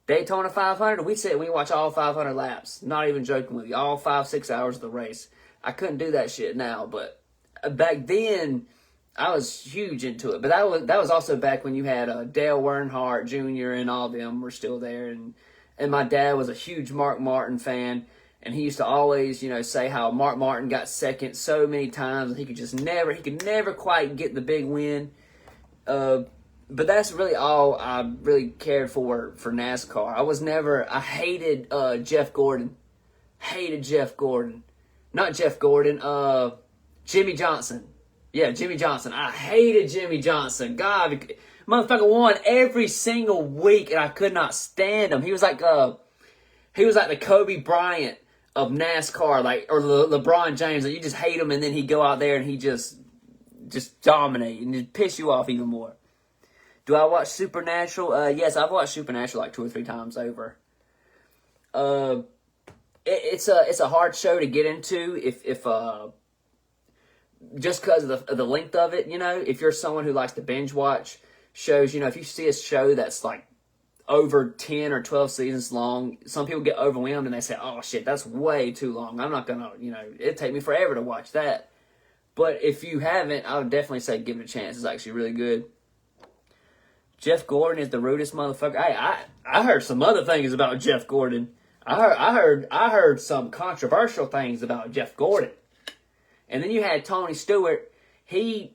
Daytona 500, we'd sit and we'd watch all 500 laps. Not even joking with you. All 5-6 hours of the race. I couldn't do that shit now, but back then, I was huge into it. But that was also back when you had Dale Earnhardt Jr. and all of them were still there. And my dad was a huge Mark Martin fan. And he used to always, say how Mark Martin got second so many times and he could never quite get the big win. But that's really all I really cared for NASCAR. I hated Jeff Gordon. Hated Jeff Gordon. Not Jeff Gordon, Jimmy Johnson. Yeah, Jimmy Johnson. I hated Jimmy Johnson. God, motherfucker won every single week and I could not stand him. He was like the Kobe Bryant of NASCAR, or LeBron James. Like, you just hate him and then he'd go out there and he just dominate and just piss you off even more. Do I watch Supernatural? Yes, I've watched Supernatural like 2 or 3 times over. It's a hard show to get into if just because of the length of it. If you're someone who likes to binge watch shows, if you see a show that's like over 10 or 12 seasons long, some people get overwhelmed and they say, "Oh shit, that's way too long. I'm not gonna, it'd take me forever to watch that." But if you haven't, I would definitely say give it a chance. It's actually really good. Jeff Gordon is the rudest motherfucker. Hey, I heard some other things about Jeff Gordon. I heard some controversial things about Jeff Gordon. And then you had Tony Stewart. He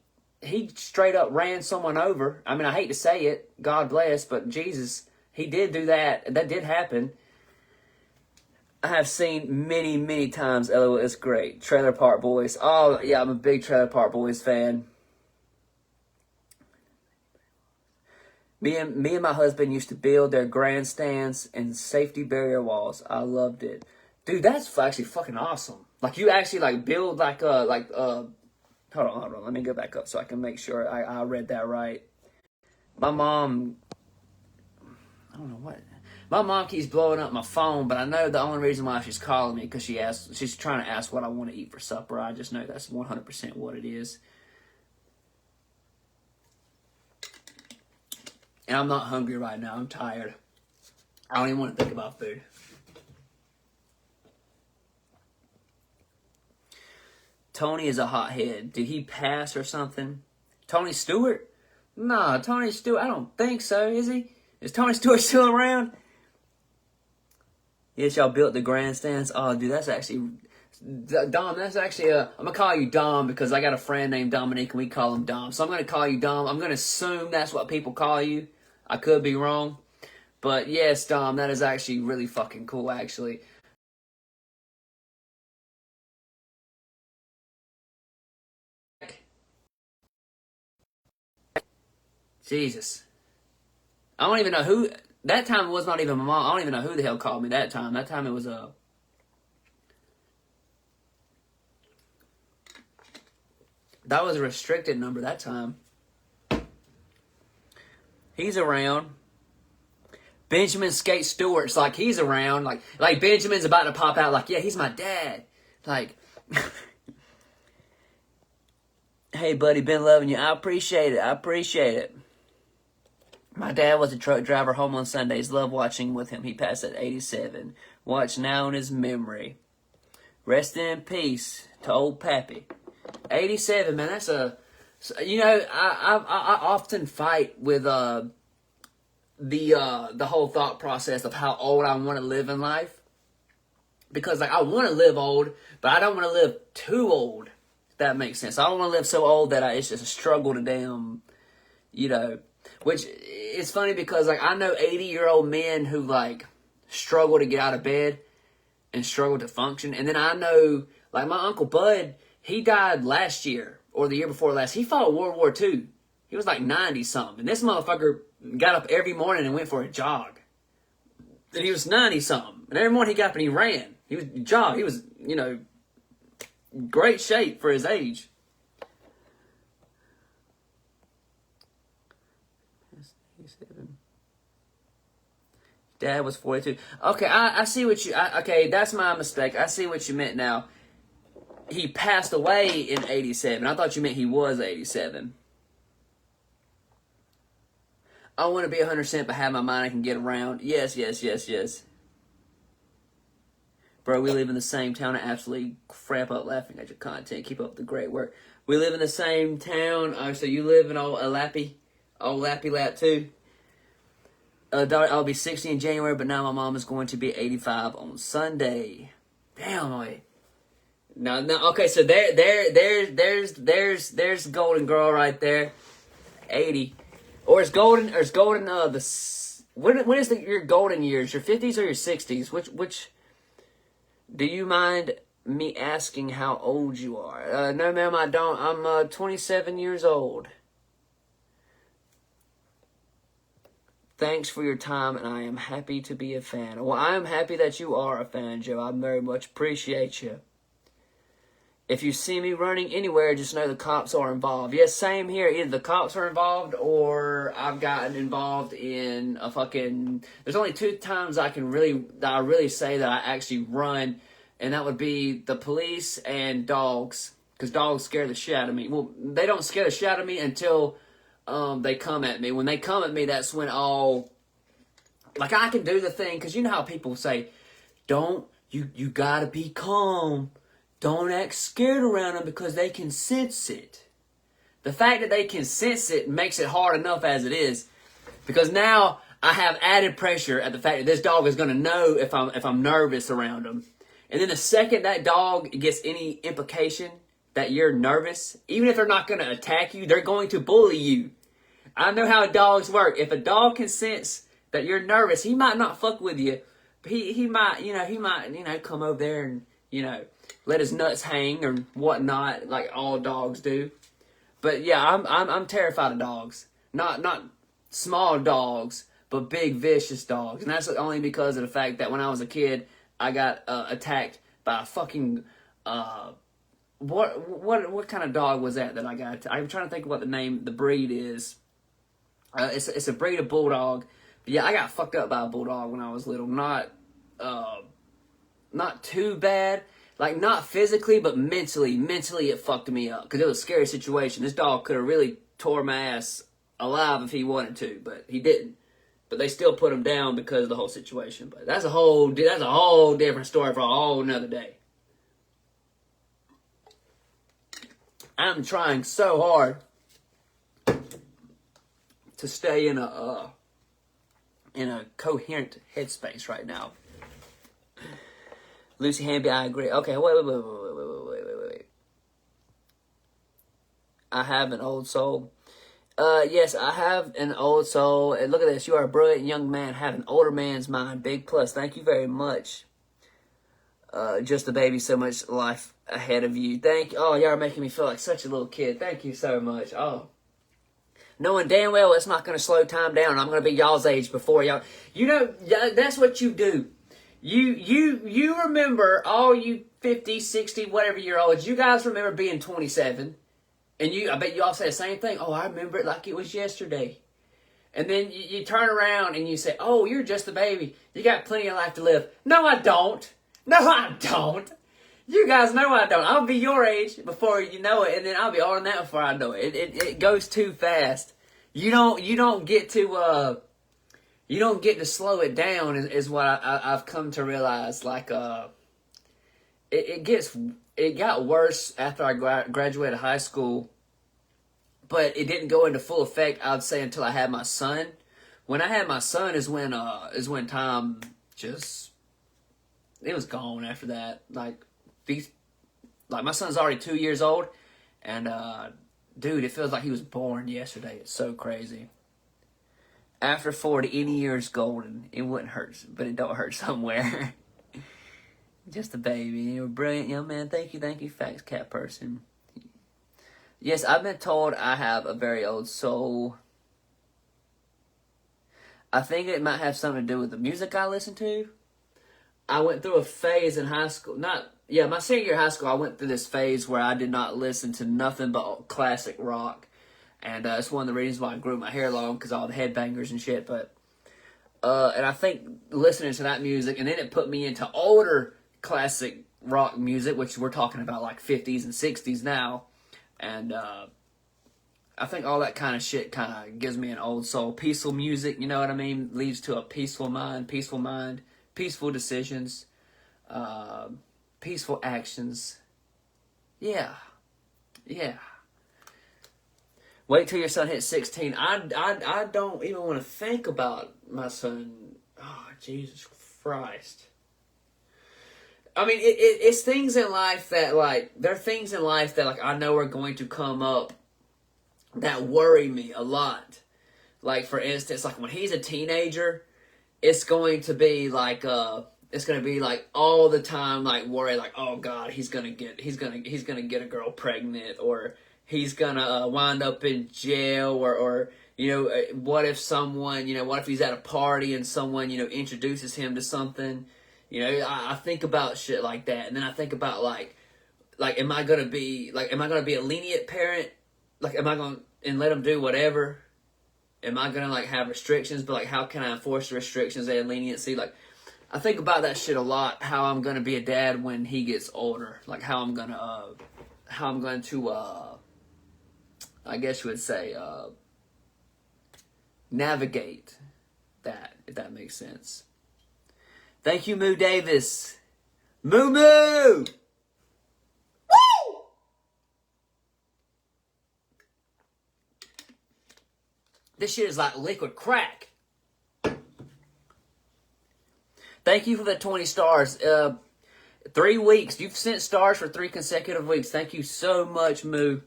straight up ran someone over. I mean, I hate to say it, God bless, but Jesus, he did do that. That did happen. I have seen many, many times. LOL, it's great. Trailer Park Boys. Oh yeah, I'm a big Trailer Park Boys fan. Me and my husband used to build their grandstands and safety barrier walls. I loved it. Dude, that's actually fucking awesome. Like, you actually, build, hold on. Let me go back up so I can make sure I read that right. My mom, I don't know what. My mom keeps blowing up my phone, but I know the only reason why she's calling me because she's trying to ask what I want to eat for supper. I just know that's 100% what it is. And I'm not hungry right now. I'm tired. I don't even want to think about food. Tony is a hothead. Did he pass or something? Tony Stewart? Nah, Tony Stewart, I don't think so, is he? Is Tony Stewart still around? Yes, y'all built the grandstands. Oh, dude, that's actually... Dom, that's actually I'm going to call you Dom because I got a friend named Dominique and we call him Dom. So I'm going to call you Dom. I'm going to assume that's what people call you. I could be wrong. But yes, Dom, that is actually really fucking cool, actually. Jesus. I don't even know who... That time it was not even my mom. I don't even know who the hell called me that time. That time it was that was a restricted number that time. He's around. Benjamin Skate Stewart's like, he's around. Like Benjamin's about to pop out. Like, yeah, he's my dad. Like, hey, buddy, been loving you. I appreciate it. I appreciate it. My dad was a truck driver home on Sundays. Love watching with him. He passed at 87. Watch now in his memory. Rest in peace to old Pappy. 87, man. That's a... You know, I often fight with the whole thought process of how old I want to live in life. Because, like, I want to live old, but I don't want to live too old. If that makes sense. I don't want to live so old that it's just a struggle to damn, you know... Which is funny because, like, I know 80-year-old men who, like, struggle to get out of bed and struggle to function. And then I know, like, my Uncle Bud, he died last year or the year before last. He fought World War II. He was, like, 90-something. And this motherfucker got up every morning and went for a jog. And he was 90-something. And every morning he got up and he ran. He was jogged. He was, you know, great shape for his age. Dad was 42. Okay, I see what you... okay, that's my mistake. I see what you meant now. He passed away in 87. I thought you meant he was 87. I want to be 100% but have my mind I can get around. Yes. Bro, we live in the same town. I absolutely crap up laughing at your content. Keep up the great work. We live in the same town. So you live in old Lappy Lap too? I'll be 60 in January, but now my mom is going to be 85 on Sunday. Damn, boy. No, okay, so there's Golden Girl right there. 80. Or is Golden, when is your golden years? Your 50s or your 60s? Which, do you mind me asking how old you are? No, ma'am, I don't. I'm 27 years old. Thanks for your time, and I am happy to be a fan. Well, I am happy that you are a fan, Joe. I very much appreciate you. If you see me running anywhere, just know the cops are involved. Yes, same here. Either the cops are involved, or I've gotten involved in a fucking... There's only 2 times I really say that I actually run, and that would be the police and dogs. Because dogs scare the shit out of me. Well, they don't scare the shit out of me until... they come at me. When they come at me, that's when all... Like, I can do the thing, because you know how people say, you gotta be calm. Don't act scared around them because they can sense it. The fact that they can sense it makes it hard enough as it is. Because now I have added pressure at the fact that this dog is going to know if I'm nervous around them. And then the second that dog gets any implication that you're nervous, even if they're not going to attack you, they're going to bully you. I know how dogs work. If a dog can sense that you're nervous, he might not fuck with you. But he might come over there and, let his nuts hang or whatnot, like all dogs do. But yeah, I'm terrified of dogs. Not small dogs, but big vicious dogs. And that's only because of the fact that when I was a kid, I got attacked by a fucking what kind of dog was that I got? I'm trying to think of what the breed is. It's a breed of bulldog. But yeah, I got fucked up by a bulldog when I was little. Not too bad. Like, not physically, but mentally. Mentally, it fucked me up. Because it was a scary situation. This dog could have really tore my ass alive if he wanted to. But he didn't. But they still put him down because of the whole situation. But that's a whole different story for a whole nother day. I'm trying so hard to stay in a coherent headspace right now. Lucy Hamby, I agree. Okay, wait. I have an old soul. Yes, I have an old soul. And look at this. You are a brilliant young man. Have an older man's mind. Big plus. Thank you very much. Just a baby. So much life ahead of you. Thank you. Oh, y'all are making me feel like such a little kid. Thank you so much. Oh. knowing damn well it's not going to slow time down. I'm going to be y'all's age before y'all. That's what you do. You remember, all you 50, 60, whatever year olds, you guys remember being 27. And I bet you all say the same thing. Oh, I remember it like it was yesterday. And then you turn around and you say, oh, you're just a baby. You got plenty of life to live. No, I don't. No, I don't. You guys know I don't. I'll be your age before you know it, and then I'll be older than that before I know it. It goes too fast. You don't get to slow it down. Is what I've come to realize. Like it got worse after I graduated high school, but it didn't go into full effect, I'd say, until I had my son. When I had my son is when time just, it was gone after that. Like my son's already 2 years old, and dude, it feels like he was born yesterday. It's so crazy. After 40, any year is golden. It wouldn't hurt, but it don't hurt somewhere. Just a baby. You're a brilliant young man. Thank you, Facts Cat Person. Yes, I've been told I have a very old soul. I think it might have something to do with the music I listen to. I went through a phase in high school. My senior year of high school, I went through this phase where I did not listen to nothing but classic rock. And it's one of the reasons why I grew my hair long, because all the headbangers and shit. But and I think listening to that music, and then it put me into older classic rock music, which we're talking about like 50s and 60s now. And I think all that kind of shit kind of gives me an old soul. Peaceful music, you know what I mean? Leads to a peaceful mind, peaceful decisions, peaceful actions. Yeah. Wait till your son hits 16. I don't even want to think about my son. Oh, Jesus Christ. I mean, it's things in life that, like, there are things in life that, like, I know are going to come up that worry me a lot. Like, for instance, like, when he's a teenager, it's going to be like all the time, like, worry, like, oh God, he's gonna get a girl pregnant, or he's gonna wind up in jail, or what if he's at a party and someone, introduces him to something. I think about shit like that, and then I think about like, am I gonna be a lenient parent? Like, am I gonna let him do whatever? Am I gonna have restrictions? But how can I enforce the restrictions and leniency? Like, I think about that shit a lot. How I'm gonna be a dad when he gets older? Like, how I'm going to I guess you would say navigate that, if that makes sense. Thank you, Moo Davis. Moo Moo! Woo! This shit is like liquid crack. Thank you for the 20 stars. 3 weeks. You've sent stars for 3 consecutive weeks. Thank you so much, Moo.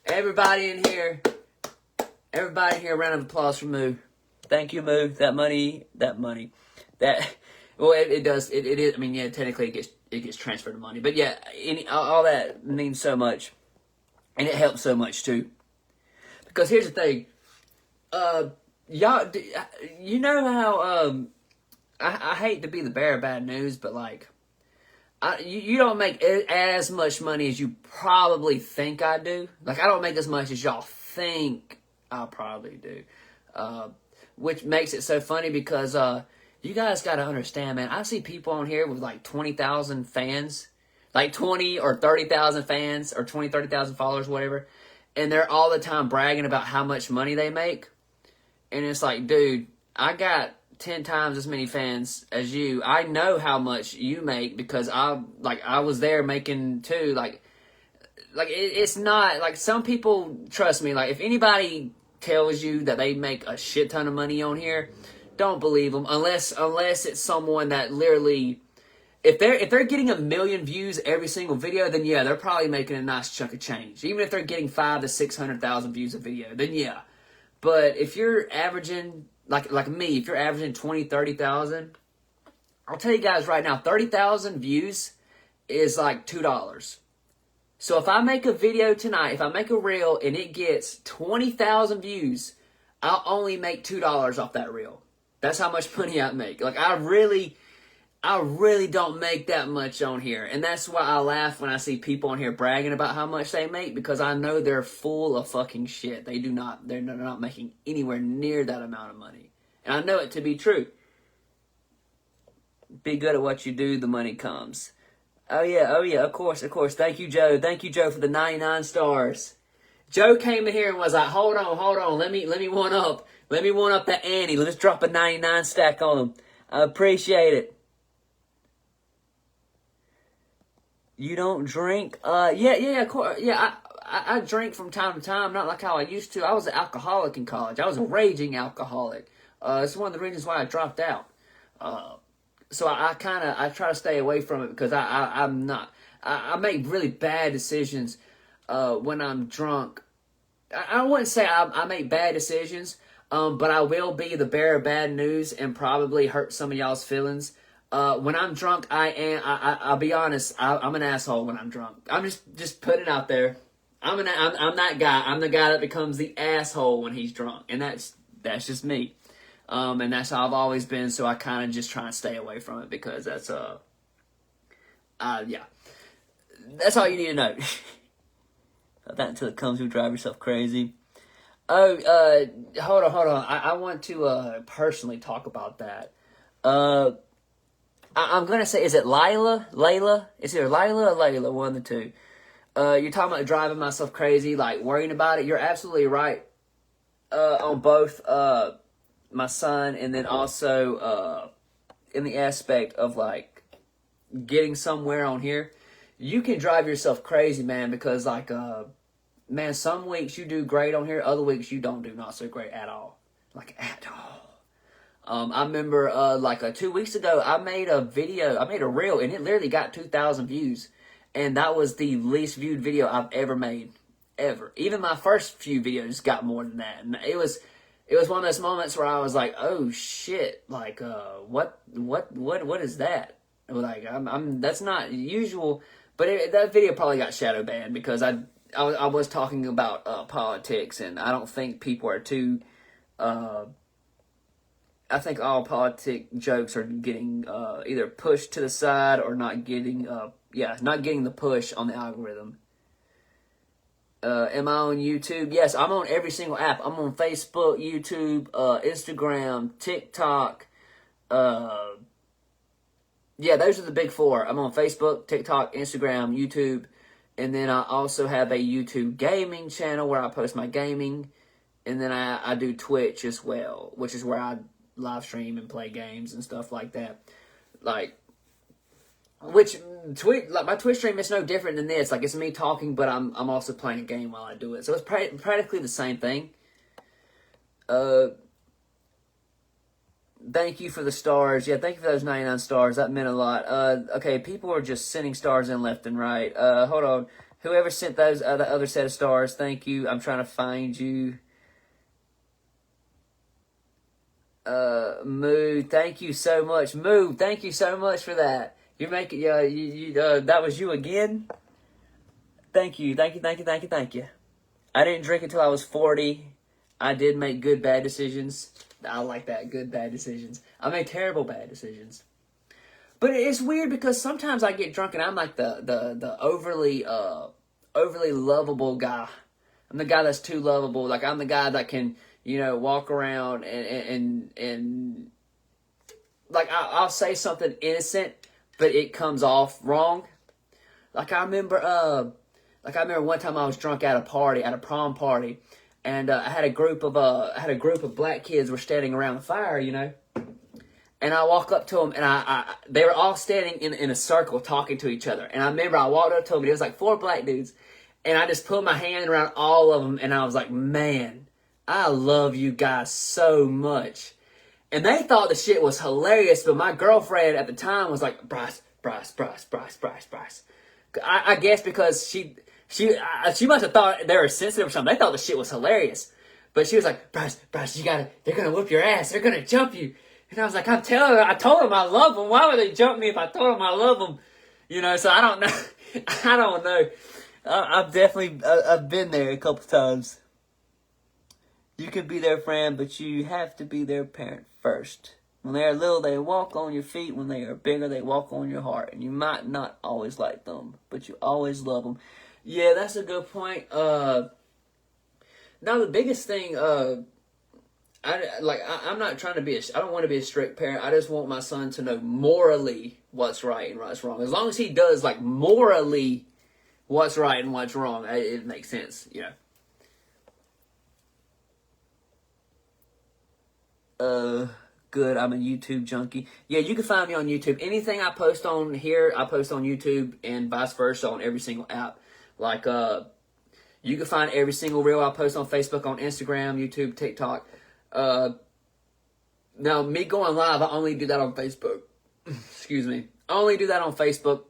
Everybody in here, a round of applause for Moo. Thank you, Moo. That money. Well, it does. It is. I mean, yeah. Technically, it gets transferred to money, but yeah, all that means so much, and it helps so much too. Because here's the thing, y'all. You know how I hate to be the bearer of bad news, but like, you don't make as much money as you probably think I do. Like, I don't make as much as y'all think I probably do, which makes it so funny because you guys got to understand, man. I see people on here with like 20,000 fans, like 20 or 30,000 fans, or 20, 30,000 followers, whatever. And they're all the time bragging about how much money they make. And it's like, dude, I got 10 times as many fans as you. I know how much you make because I was there making too. Like it's not like some people, trust me, like if anybody tells you that they make a shit ton of money on here, don't believe them unless it's someone that literally, if they're getting 1 million views every single video, then yeah, they're probably making a nice chunk of change. Even if they're getting 500,000 to 600,000 views a video, then yeah. But if you're averaging like me, if you're averaging 20, 30,000, I'll tell you guys right now, 30,000 views is like $2. So if I make a video tonight, if I make a reel and it gets 20,000 views, I'll only make $2 off that reel. That's how much money I make. Like, I really don't make that much on here. And that's why I laugh when I see people on here bragging about how much they make, because I know they're full of fucking shit. They're not making anywhere near that amount of money. And I know it to be true. Be good at what you do, the money comes. Oh yeah, of course. Thank you, Joe. Thank you, Joe, for the 99 stars. Joe came in here and was like, hold on, let me one up that Annie. Let's drop a 99 stack on him. I appreciate it. You don't drink? Yeah, of course. Yeah, I drink from time to time, not like how I used to. I was an alcoholic in college. I was a raging alcoholic. It's one of the reasons why I dropped out. So I try to stay away from it because I make really bad decisions when I'm drunk. I wouldn't say I make bad decisions, but I will be the bearer of bad news and probably hurt some of y'all's feelings. When I'm drunk, I'll be honest, I'm an asshole when I'm drunk. I'm just putting it out there. I'm that guy. I'm the guy that becomes the asshole when he's drunk, and that's just me. And that's how I've always been, so I kind of just try and stay away from it because that's, yeah. That's all you need to know. That until it comes to drive yourself crazy. Oh, hold on. I want to, personally talk about that. I'm gonna say, is it Layla? It's either Layla or Layla, one of the two. You're talking about driving myself crazy, like worrying about it. You're absolutely right, on both, my son, and then also in the aspect of like getting somewhere on here. You can drive yourself crazy, man, because like man, some weeks you do great on here, other weeks you don't do not so great at all. Like at all. I remember like 2 weeks ago I made a reel, and it literally got 2,000 views. And that was the least viewed video I've ever made. Ever. Even my first few videos got more than that. And it was one of those moments where I was like, "Oh shit! Like, what is that?" Like, that's not usual. But that video probably got shadow banned because I was talking about politics, and I don't think people are too. I think all politic jokes are getting either pushed to the side or not getting the push on the algorithm. Am I on YouTube? Yes, I'm on every single app. I'm on Facebook, YouTube, Instagram, TikTok. Yeah, those are the big four. I'm on Facebook, TikTok, Instagram, YouTube. And then I also have a YouTube gaming channel where I post my gaming. And then I do Twitch as well, which is where I live stream and play games and stuff like that. Like, my Twitch stream is no different than this. Like, it's me talking, but I'm also playing a game while I do it. So it's practically the same thing. Thank you for the stars. Yeah, thank you for those 99 stars. That meant a lot. Okay, people are just sending stars in left and right. Hold on. Whoever sent those the other set of stars, thank you. I'm trying to find you. Moo, thank you so much. Moo, thank you so much for that. You're making, that was you again? Thank you. I didn't drink until I was 40. I did make good, bad decisions. I like that, good, bad decisions. I made terrible, bad decisions. But it's weird because sometimes I get drunk and I'm like the overly lovable guy. I'm the guy that's too lovable. Like, I'm the guy that can, walk around and like, I'll say something innocent, but it comes off wrong. Like, I remember one time I was drunk at a prom party, and I had a group of black kids were standing around the fire, And I walk up to them, and they were all standing in a circle talking to each other. And I remember I walked up to them, and it was like 4 black dudes, and I just put my hand around all of them, and I was like, "Man, I love you guys so much." And they thought the shit was hilarious, but my girlfriend at the time was like, Bryce. I guess because she must have thought they were sensitive or something. They thought the shit was hilarious. But she was like, Bryce, they're going to whip your ass. They're going to jump you. And I was like, I told them I love them. Why would they jump me if I told them I love them? So I don't know. I don't know. I've definitely I've been there a couple times. You can be their friend, but you have to be their parent first. When they are little, they walk on your feet. When they are bigger, they walk on your heart. And you might not always like them, but you always love them. Yeah, that's a good point. Now the biggest thing, I'm not trying to be. I don't want to be a strict parent. I just want my son to know morally what's right and what's wrong. As long as he does like morally what's right and what's wrong, it makes sense. You know. Good. I'm a YouTube junkie. Yeah, you can find me on YouTube. Anything I post on here, I post on YouTube, and vice versa on every single app. Like, you can find every single reel I post on Facebook, on Instagram, YouTube, TikTok. Now, me going live, I only do that on Facebook. Excuse me. I only do that on Facebook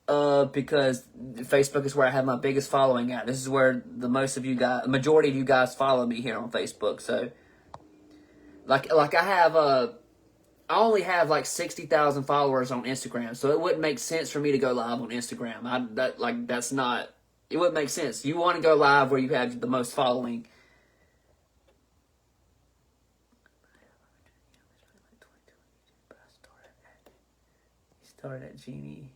because Facebook is where I have my biggest following at. This is where the majority of you guys follow me here on Facebook. So, like I have I only have like 60,000 followers on Instagram, so it wouldn't make sense for me to go live on Instagram. It wouldn't make sense. You want to go live where you have the most following. Started at Genie.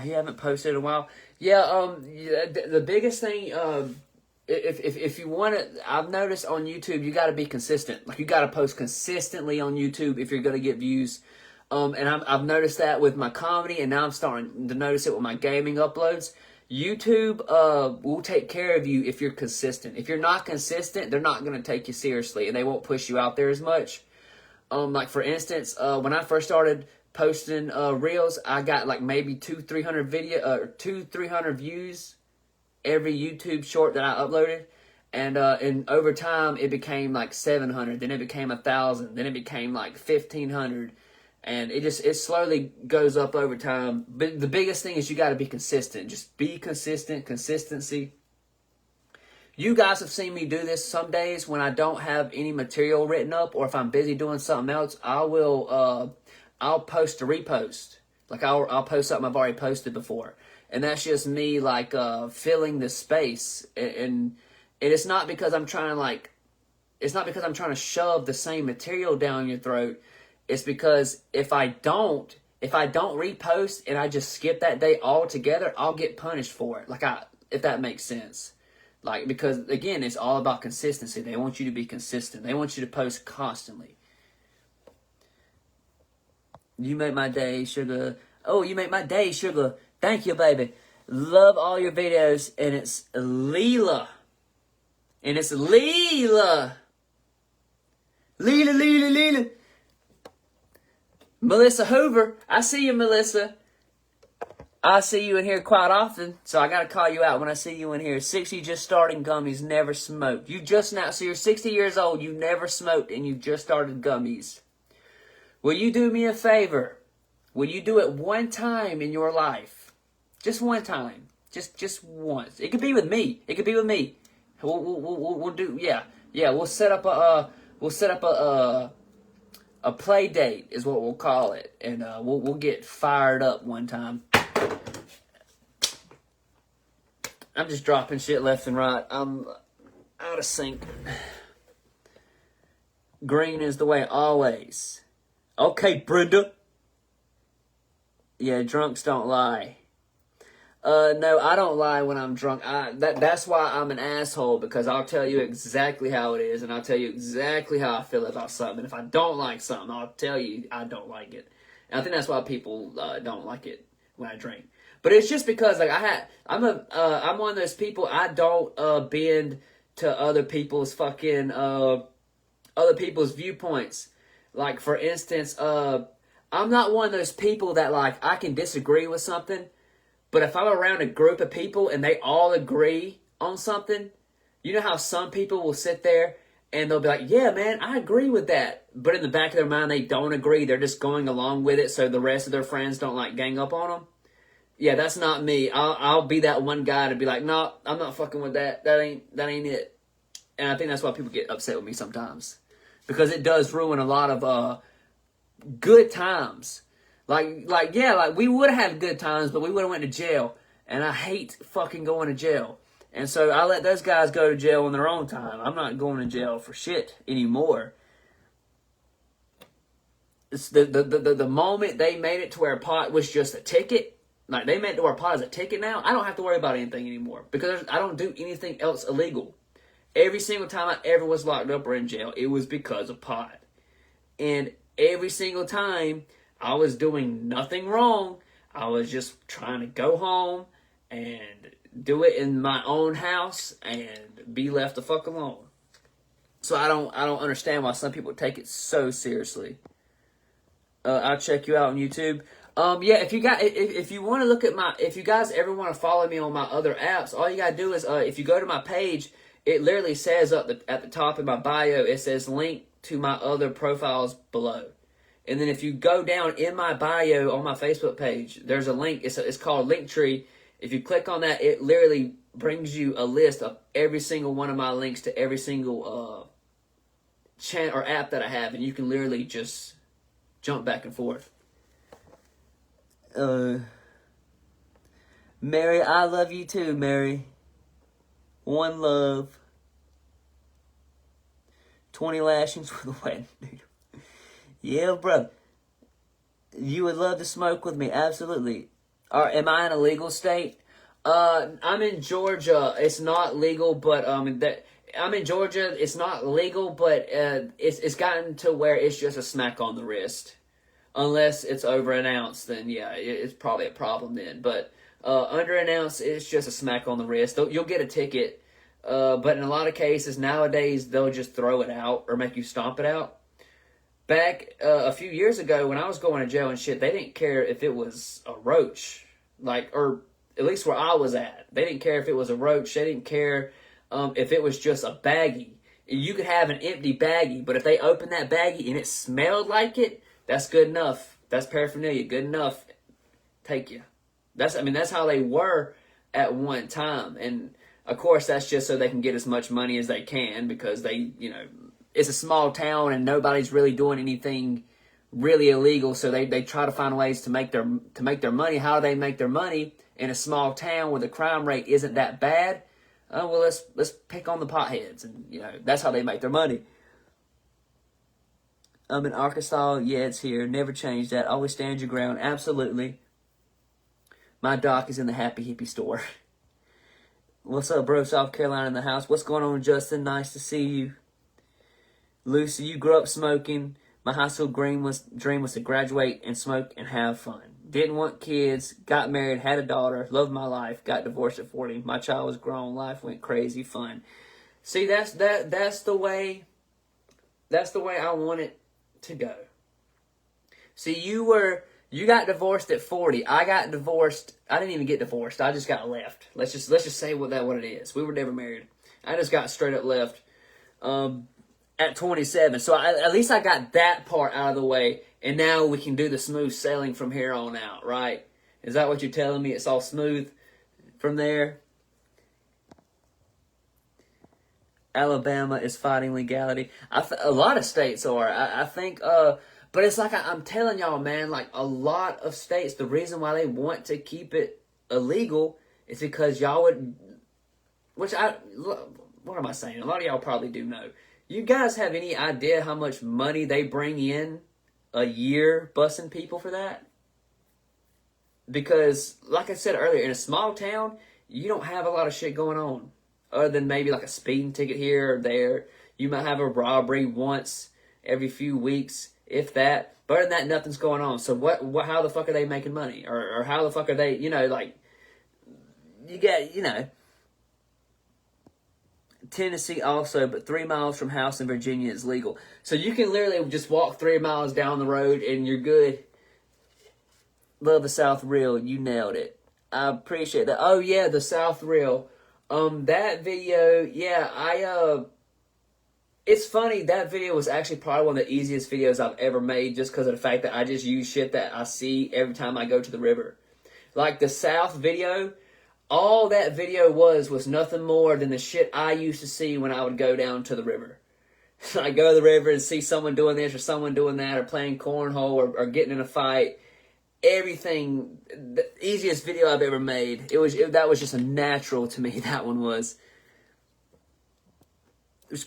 He haven't posted in a while. Yeah, the biggest thing, if you want to, I've noticed on YouTube, you got to be consistent. Like, you got to post consistently on YouTube if you're going to get views. And I've noticed that with my comedy, and now I'm starting to notice it with my gaming uploads. YouTube will take care of you if you're consistent. If you're not consistent, they're not going to take you seriously, and they won't push you out there as much. Like, for instance, when I first started posting reels, I got like maybe 200-300 views every YouTube short that I uploaded, and over time it became like 700, then it became 1,000, then it became like 1,500, and it slowly goes up over time. But the biggest thing is you got to be consistent. Just be consistent. Consistency. You guys have seen me do this some days when I don't have any material written up, or if I'm busy doing something else, I'll post a repost. Like, I'll post something I've already posted before. And that's just me, like, filling the space. And it's not because I'm trying to shove the same material down your throat. It's because if I don't repost and I just skip that day altogether, I'll get punished for it. Like, if that makes sense. Like, because, again, it's all about consistency. They want you to be consistent. They want you to post constantly. You make my day, sugar. Oh, you make my day, sugar. Thank you, baby. Love all your videos. And it's Leela. Leela. Leela. Melissa Hoover. I see you, Melissa. I see you in here quite often, so I gotta call you out when I see you in here. 60 just starting gummies, never smoked. So you're 60 years old, you never smoked, and you just started gummies. Will you do me a favor? Will you do it one time in your life? Just one time. Just once. It could be with me. We'll do, yeah. We'll set up a play date is what we'll call it, and we'll get fired up one time. I'm just dropping shit left and right. I'm out of sync. Green is the way always. Okay, Brenda. Yeah, drunks don't lie. No, I don't lie when I'm drunk. That's why I'm an asshole, because I'll tell you exactly how it is, and I'll tell you exactly how I feel about something. And if I don't like something, I'll tell you I don't like it. And I think that's why people don't like it when I drink. But it's just because, like, I'm one of those people. I don't bend to other people's viewpoints. Like, for instance, I'm not one of those people that, like, I can disagree with something, but if I'm around a group of people and they all agree on something, you know how some people will sit there and they'll be like, yeah, man, I agree with that. But in the back of their mind, they don't agree. They're just going along with it so the rest of their friends don't, like, gang up on them. Yeah, that's not me. I'll be that one guy to be like, no, I'm not fucking with that. That ain't it. And I think that's why people get upset with me sometimes, because it does ruin a lot of good times. Like we would have had good times, but we would have went to jail. And I hate fucking going to jail. And so I let those guys go to jail on their own time. I'm not going to jail for shit anymore. It's the moment they made it to where pot was just a ticket, like they made it to where pot is a ticket now, I don't have to worry about anything anymore because I don't do anything else illegal. Every single time I ever was locked up or in jail, it was because of pot. And every single time I was doing nothing wrong, I was just trying to go home and do it in my own house and be left the fuck alone. So I don't understand why some people take it so seriously. I'll check you out on YouTube. Yeah, if you want to look at if you guys ever want to follow me on my other apps, all you gotta do is if you go to my page, it literally says at the top in my bio, it says link to my other profiles below. And then if you go down in my bio on my Facebook page, there's a link. It's called Linktree. If you click on that, it literally brings you a list of every single one of my links to every single channel or app that I have, and you can literally just jump back and forth. Mary, I love you too, Mary. One love. 20 lashings for the wedding. Yeah, bro. You would love to smoke with me, absolutely. Am I in a legal state? I'm in Georgia. It's not legal, but I'm in Georgia. It's not legal, but it's gotten to where it's just a smack on the wrist. Unless it's over an ounce, then yeah, it's probably a problem then. But under an ounce, it's just a smack on the wrist. You'll get a ticket, but in a lot of cases nowadays, they'll just throw it out or make you stomp it out. Back a few years ago, when I was going to jail and shit, they didn't care if it was a roach, or at least where I was at. They didn't care if it was a roach. They didn't care if it was just a baggie. You could have an empty baggie, but if they opened that baggie and it smelled like it, that's good enough. That's paraphernalia. Good enough. Take you. That's how they were at one time. And of course, that's just so they can get as much money as they can because they, it's a small town and nobody's really doing anything really illegal. So they try to find ways to make their money. How do they make their money in a small town where the crime rate isn't that bad? Well, let's pick on the potheads, and that's how they make their money. I'm in Arkansas. Yeah, it's here. Never change that. Always stand your ground. Absolutely. My doc is in the Happy Hippie store. What's up, bro? South Carolina in the house. What's going on, Justin? Nice to see you. Lucy, you grew up smoking. My high school dream was to graduate and smoke and have fun. Didn't want kids. Got married. Had a daughter. Loved my life. Got divorced at 40. My child was grown. Life went crazy. Fun. See, that's the way I want it to go. See, you got divorced at 40. I got divorced. I didn't even get divorced. I just got left. Let's just say what it is. We were never married. I just got straight up left at 27. So at least I got that part out of the way, and now we can do the smooth sailing from here on out, right? Is that what you're telling me? It's all smooth from there? Alabama is fighting legality. A lot of states are. I think, but it's like I'm telling y'all, man, like a lot of states, the reason why they want to keep it illegal is because y'all would, what am I saying? A lot of y'all probably do know. You guys have any idea how much money they bring in a year busing people for that? Because, like I said earlier, in a small town, you don't have a lot of shit going on. Other than maybe like a speeding ticket here or there. You might have a robbery once every few weeks, if that. But other than that, nothing's going on. So how the fuck are they making money? Or how the fuck are they, you get, Tennessee also, but 3 miles from house in Virginia is legal. So you can literally just walk 3 miles down the road and you're good. Love the South Reel. You nailed it. I appreciate that. Oh yeah, the South Reel. That video, yeah, it's funny, that video was actually probably one of the easiest videos I've ever made just because of the fact that I just use shit that I see every time I go to the river. Like the South video, all that video was nothing more than the shit I used to see when I would go down to the river. I go to the river and see someone doing this or someone doing that or playing cornhole or getting in a fight. everything, the easiest video I've ever made. That was just a natural to me. That one was.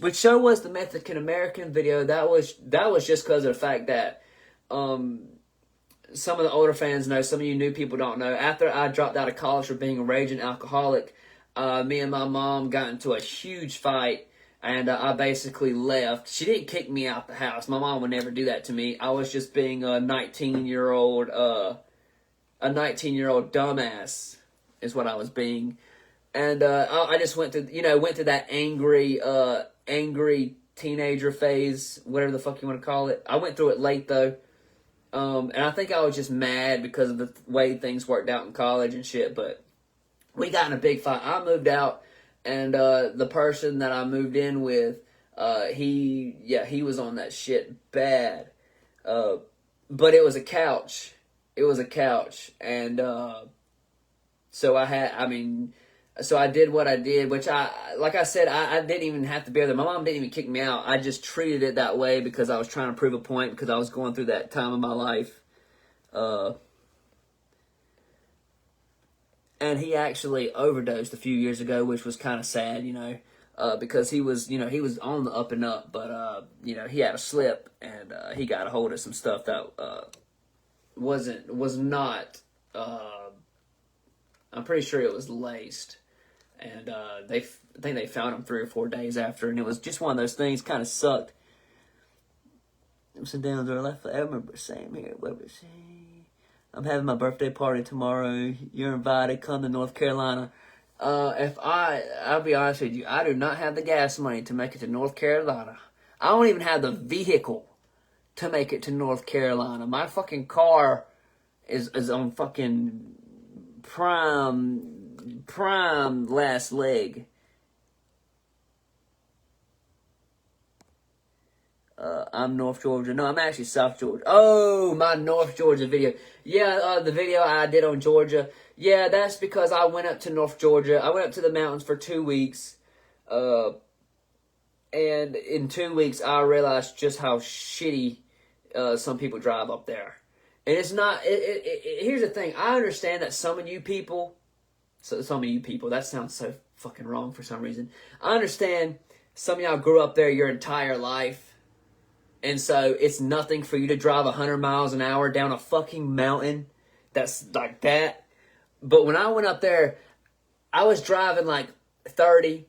Which show was the Mexican American video? That was just because of the fact that some of the older fans know, some of you new people don't know. After I dropped out of college for being a raging alcoholic, me and my mom got into a huge fight, and I basically left. She didn't kick me out the house. My mom would never do that to me. I was just being a 19-year-old dumbass is what I was being. And I just went through that angry teenager phase, whatever the fuck you want to call it. I went through it late though. And I think I was just mad because of the way things worked out in college and shit. But we got in a big fight. I moved out, and the person that I moved in with, he was on that shit bad. But it was a couch. And so I did what I did, which I didn't even have to bear that. My mom didn't even kick me out. I just treated it that way because I was trying to prove a point, because I was going through that time of my life. And he actually overdosed a few years ago, which was kind of sad, because he was on the up and up, but, he had a slip, and he got a hold of some stuff that was not, I'm pretty sure it was laced. And I think they found him 3 or 4 days after, and it was just one of those things. Kind of sucked. Ups and downs are left forever. Same here. I'm having my birthday party tomorrow. You're invited. Come to North Carolina. I'll be honest with you, I do not have the gas money to make it to North Carolina. I don't even have the vehicle to make it to North Carolina. My fucking car is on fucking prime last leg. I'm North Georgia. No, I'm actually South Georgia. Oh, my North Georgia video. Yeah, the video I did on Georgia. Yeah, that's because I went up to North Georgia. I went up to the mountains for 2 weeks. And in 2 weeks, I realized just how shitty some people drive up there. And it's not... here's the thing. I understand that some of you people... that sounds so fucking wrong for some reason. I understand some of y'all grew up there your entire life. And so it's nothing for you to drive 100 miles an hour down a fucking mountain that's like that. But when I went up there, I was driving like 30,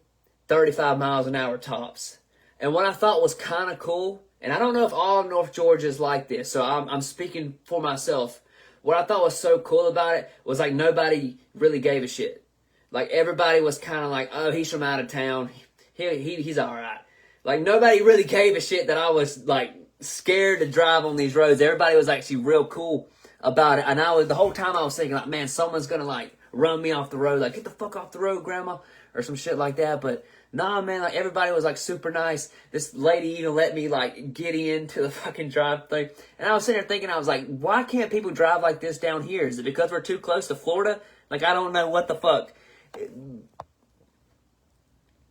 35 miles an hour tops. And what I thought was kind of cool, and I don't know if all of North Georgia is like this, so I'm speaking for myself. What I thought was so cool about it was like nobody really gave a shit. Like everybody was kind of like, oh, he's from out of town. He's all right. Like nobody really gave a shit that I was like scared to drive on these roads. Everybody was actually real cool about it. And the whole time I was thinking like, man, someone's going to like run me off the road. Like, get the fuck off the road, grandma, or some shit like that. But nah, man, like everybody was like super nice. This lady even let me like get into the fucking drive thing. And I was sitting there thinking, I was like, why can't people drive like this down here? Is it because we're too close to Florida? Like, I don't know what the fuck.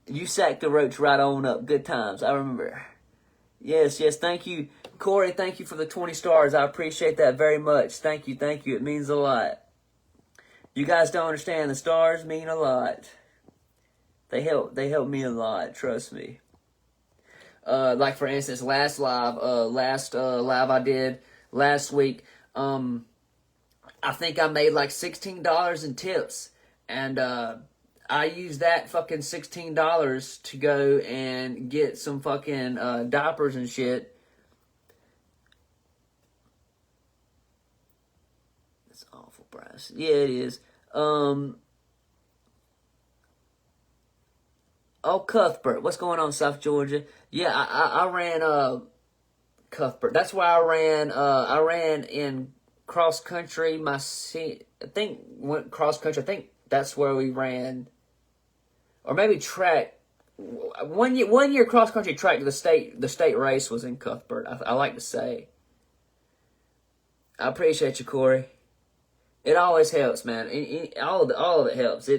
You sacked the roach right on up. Good times. I remember. Yes. Thank you. Corey, thank you for the 20 stars. I appreciate that very much. Thank you. It means a lot. You guys don't understand. The stars mean a lot. They help me a lot. Trust me. Like for instance, last live I did last week, I think I made like $16 in tips, and I used that fucking $16 to go and get some fucking diapers and shit. That's awful price. Yeah, it is. Oh, Cuthbert. What's going on, South Georgia? Yeah, I ran Cuthbert. That's where I ran in cross country. I think that's where we ran. Or maybe track. One year cross country track to the state race was in Cuthbert. I like to say. I appreciate you, Corey. It always helps, man. All of it helps.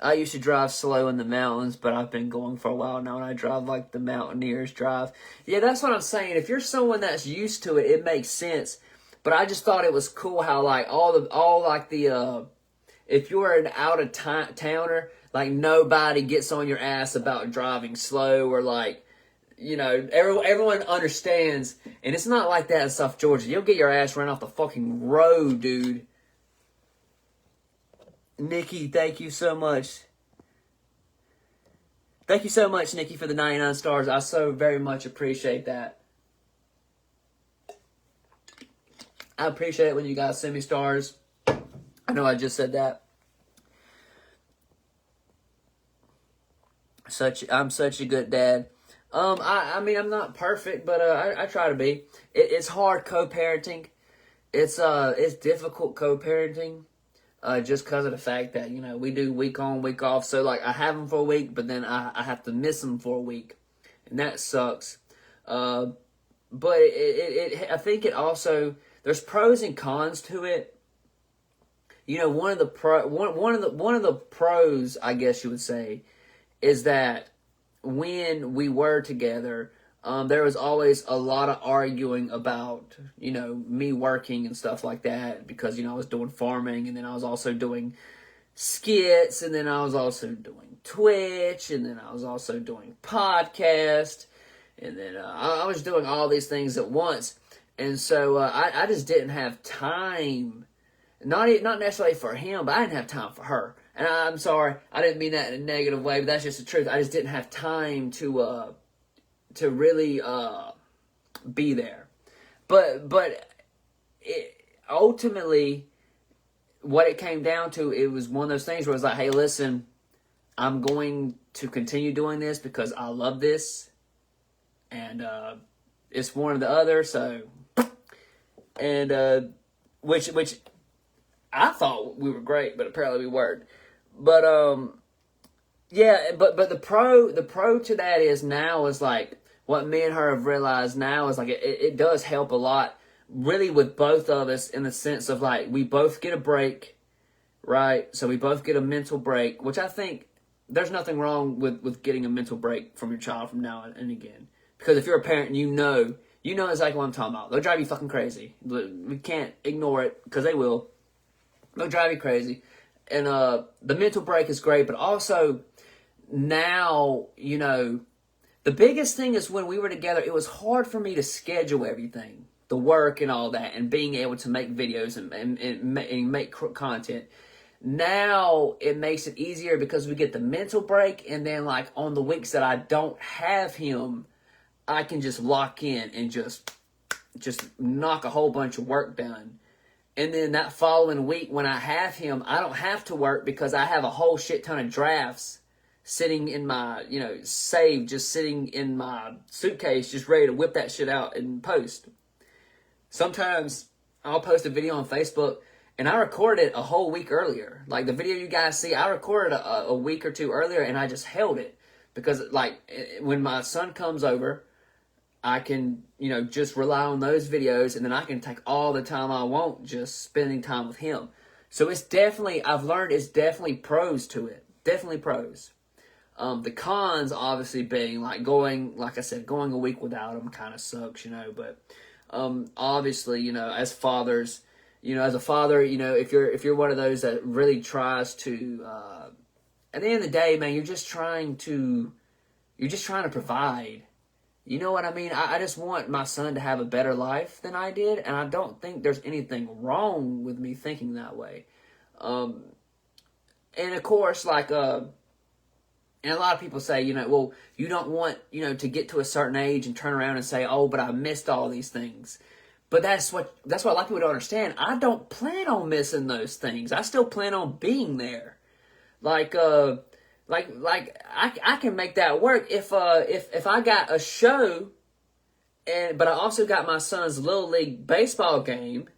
I used to drive slow in the mountains, but I've been going for a while now, and I drive like the mountaineers drive. Yeah, that's what I'm saying. If you're someone that's used to it, it makes sense. But I just thought it was cool how like if you're an out of towner, like nobody gets on your ass about driving slow or like, everyone understands. And it's not like that in South Georgia. You'll get your ass run off the fucking road, dude. Nikki, thank you so much. Thank you so much, Nikki, for the 99 stars. I so very much appreciate that. I appreciate it when you guys send me stars. I know I just said that. I'm such a good dad. I mean, I'm not perfect, but I try to be. It's hard co-parenting. It's difficult co-parenting. Just because of the fact that, we do week on, week off. So, like, I have them for a week, but then I have to miss them for a week. And that sucks. But I think it also, there's pros and cons to it. One of the pros, I guess you would say, is that when we were together, there was always a lot of arguing about, me working and stuff like that because, I was doing farming and then I was also doing skits and then I was also doing Twitch and then I was also doing podcast and then I was doing all these things at once. And so I just didn't have time, not necessarily for him, but I didn't have time for her. And I'm sorry, I didn't mean that in a negative way, but that's just the truth. I just didn't have time to really be there. But ultimately, what it came down to, it was one of those things where it was like, hey, listen, I'm going to continue doing this because I love this. And it's one or the other, so... And, which I thought we were great, but apparently we weren't. But, yeah, but the pro to that is now is like, what me and her have realized now is like, it does help a lot, really with both of us in the sense of like, we both get a break, right? So we both get a mental break, which I think there's nothing wrong with getting a mental break from your child from now and again. Because if you're a parent, you know exactly what I'm talking about. They'll drive you fucking crazy. We can't ignore it, because they will. They'll drive you crazy. And the mental break is great, but also now, the biggest thing is when we were together, it was hard for me to schedule everything, the work and all that, and being able to make videos and make content. Now it makes it easier because we get the mental break, and then like on the weeks that I don't have him, I can just lock in and just knock a whole bunch of work done. And then that following week when I have him, I don't have to work because I have a whole shit ton of drafts sitting in my, saved, just sitting in my suitcase, just ready to whip that shit out and post. Sometimes I'll post a video on Facebook and I recorded it a whole week earlier. Like the video you guys see, I recorded a week or two earlier and I just held it. Because like when my son comes over, I can, just rely on those videos and then I can take all the time I want just spending time with him. So I've learned it's definitely pros to it. Definitely pros. The cons obviously being like going a week without him kind of sucks, but obviously, as fathers, as a father, if you're one of those that really tries to, at the end of the day, man, you're just trying to provide. You know what I mean? I just want my son to have a better life than I did, and I don't think there's anything wrong with me thinking that way. And of course, like, and a lot of people say, well, you don't want, to get to a certain age and turn around and say, oh, but I missed all these things. But that's what a lot of people don't understand. I don't plan on missing those things. I still plan on being there. Like I can make that work if I got a show, but I also got my son's little league baseball game.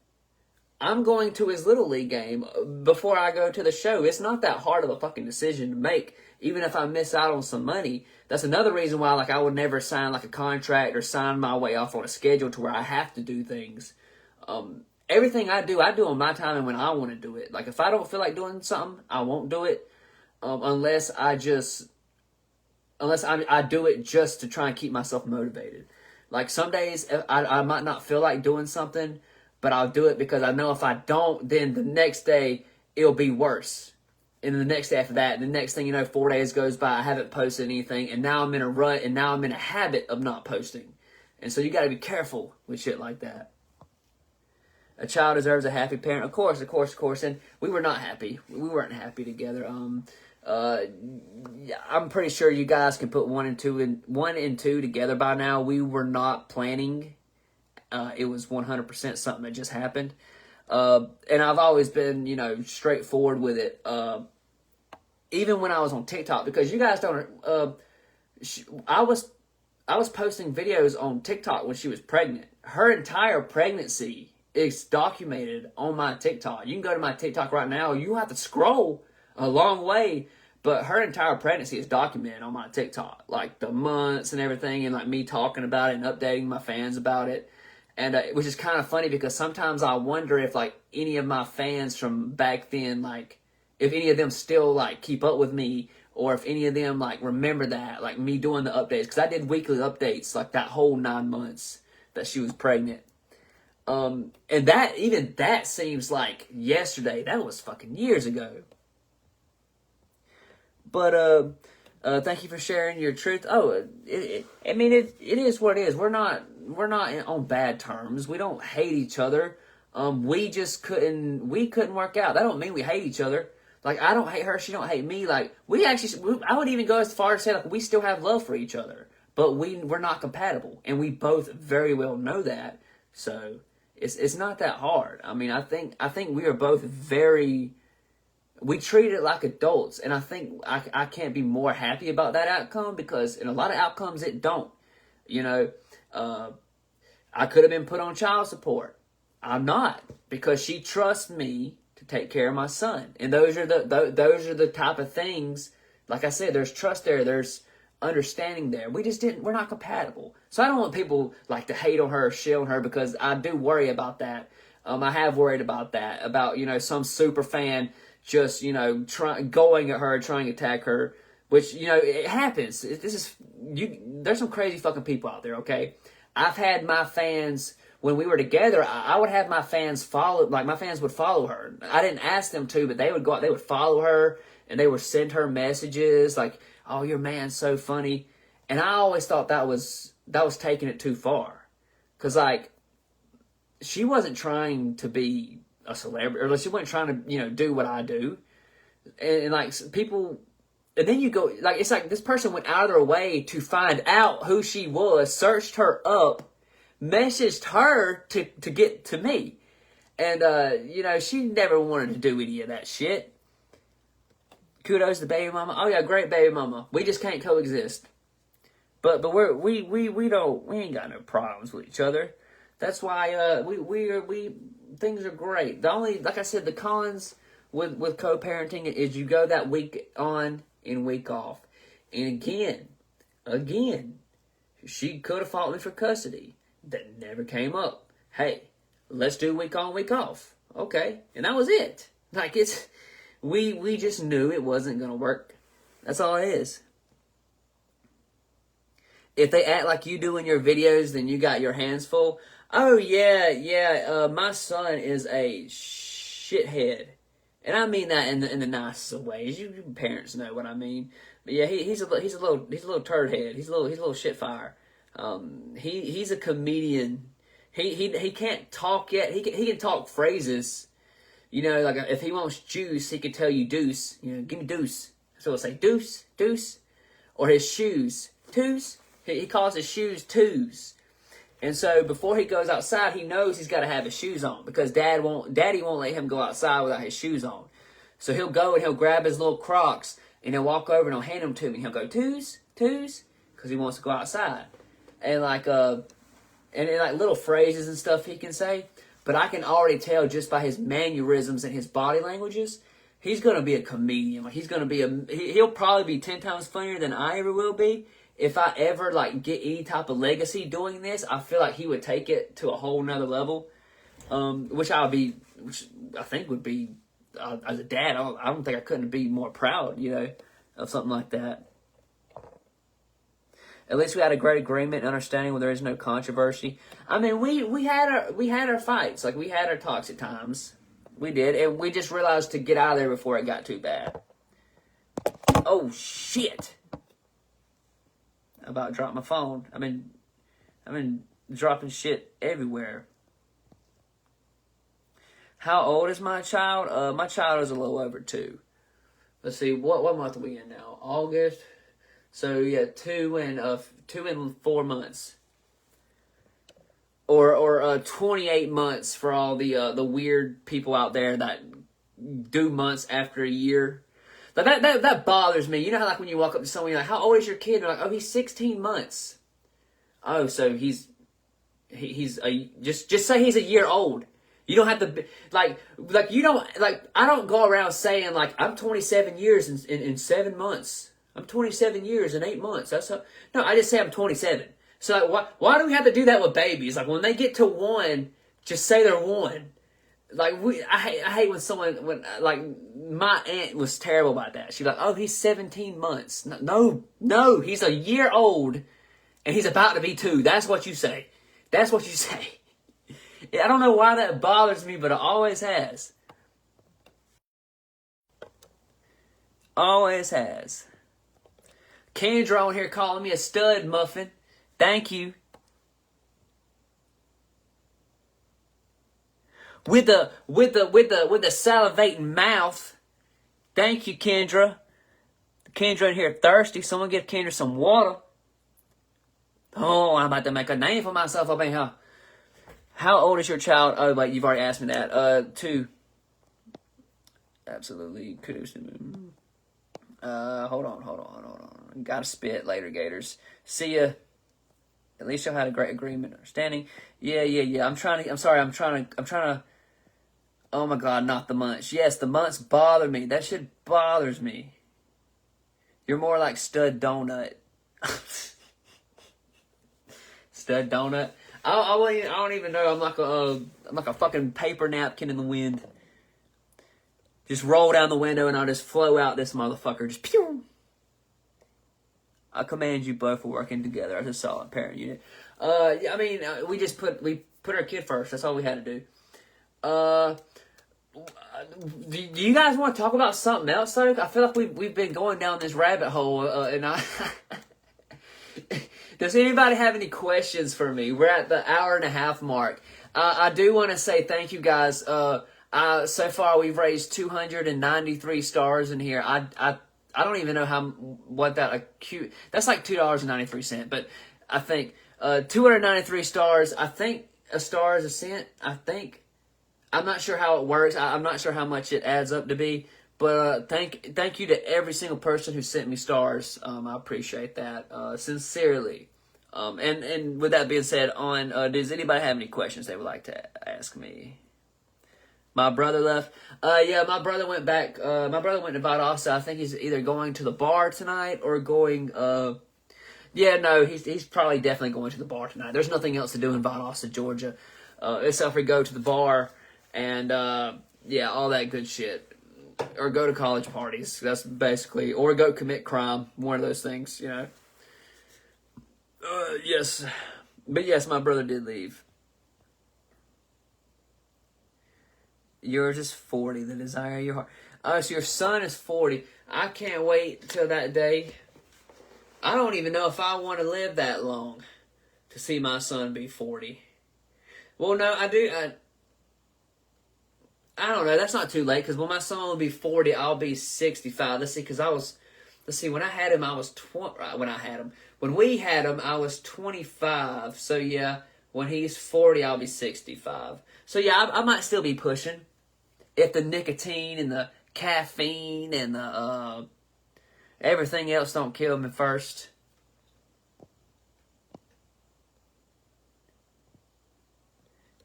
I'm going to his little league game before I go to the show. It's not that hard of a fucking decision to make, even if I miss out on some money. That's another reason why I would never sign a contract or sign my way off on a schedule to where I have to do things. Everything I do on my time and when I want to do it. Like if I don't feel like doing something, I won't do it. unless I do it just to try and keep myself motivated. Like some days I might not feel like doing something, but I'll do it because I know if I don't, then the next day it'll be worse. And then the next day after that, the next thing you know, 4 days goes by, I haven't posted anything, and now I'm in a rut, and now I'm in a habit of not posting. And so you got to be careful with shit like that. A child deserves a happy parent. Of course. And we were not happy. We weren't happy together. I'm pretty sure you guys can put one and two together by now. We were not planning. It was 100% something that just happened. And I've always been, straightforward with it. Even when I was on TikTok, because you guys don't, I was posting videos on TikTok when she was pregnant. Her entire pregnancy is documented on my TikTok. You can go to my TikTok right now. You have to scroll a long way, but her entire pregnancy is documented on my TikTok. Like the months and everything, and like me talking about it and updating my fans about it. And which is kind of funny because sometimes I wonder if like any of my fans from back then, like if any of them still like keep up with me, or if any of them like remember that, like me doing the updates, because I did weekly updates like that whole 9 months that she was pregnant. And that seems like yesterday. That was fucking years ago. But thank you for sharing your truth. Oh, it is what it is. We're not on bad terms. We don't hate each other. We couldn't work out. That don't mean we hate each other. Like, I don't hate her, she don't hate me. Like, I would even go as far as to say, like, we still have love for each other. But we're not compatible. And we both very well know that. So, it's not that hard. I mean, I think we are both we treat it like adults. And I think I can't be more happy about that outcome, because in a lot of outcomes, it don't. I could have been put on child support. I'm not, because she trusts me to take care of my son. And those are the type of things, like I said, there's trust there, there's understanding there. We're not compatible. So I don't want people like to hate on her or shit on her, because I do worry about that. I have worried about that, about, some super fan just, going at her, trying to attack her, which, it happens. There's some crazy fucking people out there, okay? I've had my fans, when we were together, I would have my fans my fans would follow her. I didn't ask them to, but they would go out, they would follow her, and they would send her messages like, "Oh, your man's so funny." And I always thought that was taking it too far. Because, like, she wasn't trying to be a celebrity, or she wasn't trying to, do what I do. And like, people, and then you go, like, it's like this person went out of their way to find out who she was, searched her up, messaged her to get to me. And, she never wanted to do any of that shit. Kudos to baby mama. Oh yeah, great baby mama. We just can't coexist. But we ain't got no problems with each other. That's why things are great. The only, like I said, the cons with co-parenting is you go that week on and week off. And again, she could have fought me for custody. That never came up. Hey, let's do week on, week off. Okay. And that was it. Like, we just knew it wasn't going to work. That's all it is. If they act like you do in your videos, then you got your hands full. Oh, yeah, my son is a shithead. And I mean that in the nicest of ways. You parents know what I mean. But yeah, he's a little turd head. He's a little shit fire. He's a comedian. He can't talk yet. He can talk phrases. Like if he wants juice, he can tell you deuce. Give me deuce. So he'll say deuce, deuce. Or his shoes, twos. He calls his shoes twos. And so before he goes outside, he knows he's got to have his shoes on, because daddy won't let him go outside without his shoes on. So he'll go and he'll grab his little Crocs and he'll walk over and he'll hand them to me. And he'll go twos, because he wants to go outside. And like little phrases and stuff he can say. But I can already tell just by his mannerisms and his body languages, he's going to be a comedian. Like he'll probably be 10 times funnier than I ever will be. If I ever get any type of legacy doing this, I feel like he would take it to a whole nother level, which I think would be as a dad, I don't think I couldn't be more proud, of something like that. At least we had a great agreement and understanding where there is no controversy. I mean, we had our fights, like we had our talks at times. We did, and we just realized to get out of there before it got too bad. Oh shit! I about dropped my phone. I've been dropping shit everywhere. How old is my child? My child is a little over 2. Let's see, what month are we in now? August. So yeah, 2 and 4 months, or 28 months for all the weird people out there that do months after a year. That bothers me. You know how like when you walk up to someone, you're like, "How old is your kid?" They're like, "Oh, he's 16 months." Oh, so he's just say he's a year old. You don't have to be, like you don't like. I don't go around saying like I'm 27 years in 7 months. I'm 27 years and 8 months. No, I just say I'm 27. So like, why do we have to do that with babies? Like when they get to 1, just say they're 1. Like I hate when like my aunt was terrible about that. She's like, "Oh, he's 17 months." No, he's a year old, and he's about to be 2. That's what you say. That's what you say. I don't know why that bothers me, but it always has. Always has. Kendra on here calling me a stud muffin. Thank you. With the salivating mouth. Thank you, Kendra. Kendra in here thirsty. Someone give Kendra some water. Oh, I'm about to make a name for myself up in here. How old is your child? Oh, wait, you've already asked me that. 2. Absolutely. Kudos to me. Hold on. Gotta spit later, Gators. See ya. At least y'all had a great agreement, understanding. Yeah. I'm trying to. Oh my God, not the months. Yes, the months bother me. That shit bothers me. You're more like Stud Donut. Stud Donut. I don't even know. I'm like a fucking paper napkin in the wind. Just roll down the window and I'll just flow out this motherfucker. Just pew. I commend you both for working together as a solid parent unit. We put our kid first. That's all we had to do. Do you guys want to talk about something else? Though? I feel like we've been going down this rabbit hole, and I. Does anybody have any questions for me? We're at the 1.5 hour mark. I do want to say thank you guys. So far we've raised 293 stars in here. I don't even know what that acute. That's like $2.93. But I think 293 stars. I think a star is a cent. I think. I'm not sure how it works. I'm not sure how much it adds up to be. But thank you to every single person who sent me stars. I appreciate that sincerely. And with that being said, does anybody have any questions they would like to ask me? My brother left. Yeah, my brother went back. My brother went to Valdosta. I think he's either going to the bar tonight or going. He's probably definitely going to the bar tonight. There's nothing else to do in Valdosta, Georgia, except for go to the bar and all that good shit. Or go to college parties. That's basically, or go commit crime. One of those things, Yes. But yes, my brother did leave. Yours is 40, the desire of your heart. Oh, so your son is 40. I can't wait till that day. I don't even know if I want to live that long to see my son be 40. Well, no, I do. I don't know. That's not too late because when my son will be 40, I'll be 65. Let's see. When I had him, I was 20. When we had him, I was 25. So yeah, when he's 40, I'll be 65. So yeah, I might still be pushing if the nicotine and the caffeine and the everything else don't kill me first.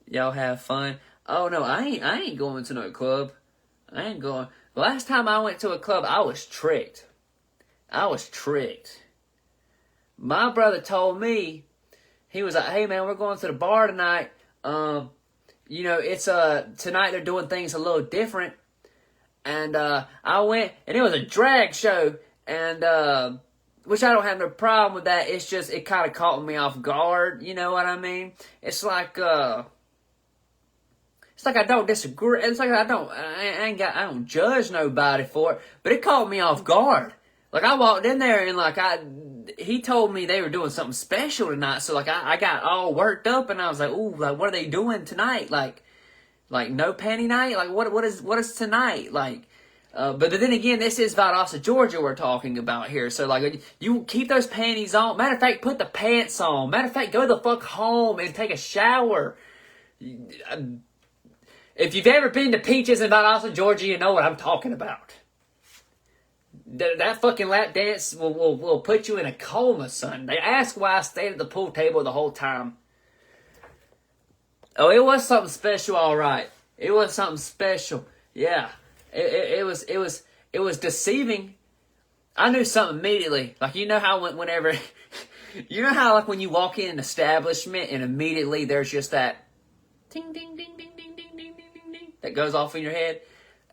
Y'all have fun. Oh no, I ain't going to no club. I ain't going. The last time I went to a club, I was tricked. My brother told me, he was like, "Hey man, we're going to the bar tonight. It's tonight they're doing things a little different. And I went, and it was a drag show, and which I don't have no problem with that. It's just, it kind of caught me off guard, you know what I mean? It's like I don't disagree. It's like I don't judge nobody for it, but it caught me off guard. Like, I walked in there and like he told me they were doing something special tonight, so like I got all worked up and I was like, ooh, like what are they doing tonight? Like no panty night? Like what is tonight? Like, but then again, this is Valdosta, Georgia we're talking about here. So like, you keep those panties on. Matter of fact, put the pants on. Matter of fact, go the fuck home and take a shower. If you've ever been to Peaches in Valdosta, Georgia, you know what I'm talking about. That fucking lap dance will put you in a coma, son. They asked why I stayed at the pool table the whole time. Oh, it was something special, all right. It was something special. Yeah, it was deceiving. I knew something immediately. Like, you know how whenever, you know how like when you walk in an establishment and immediately there's just that ding ding ding ding ding ding ding ding ding ding that goes off in your head.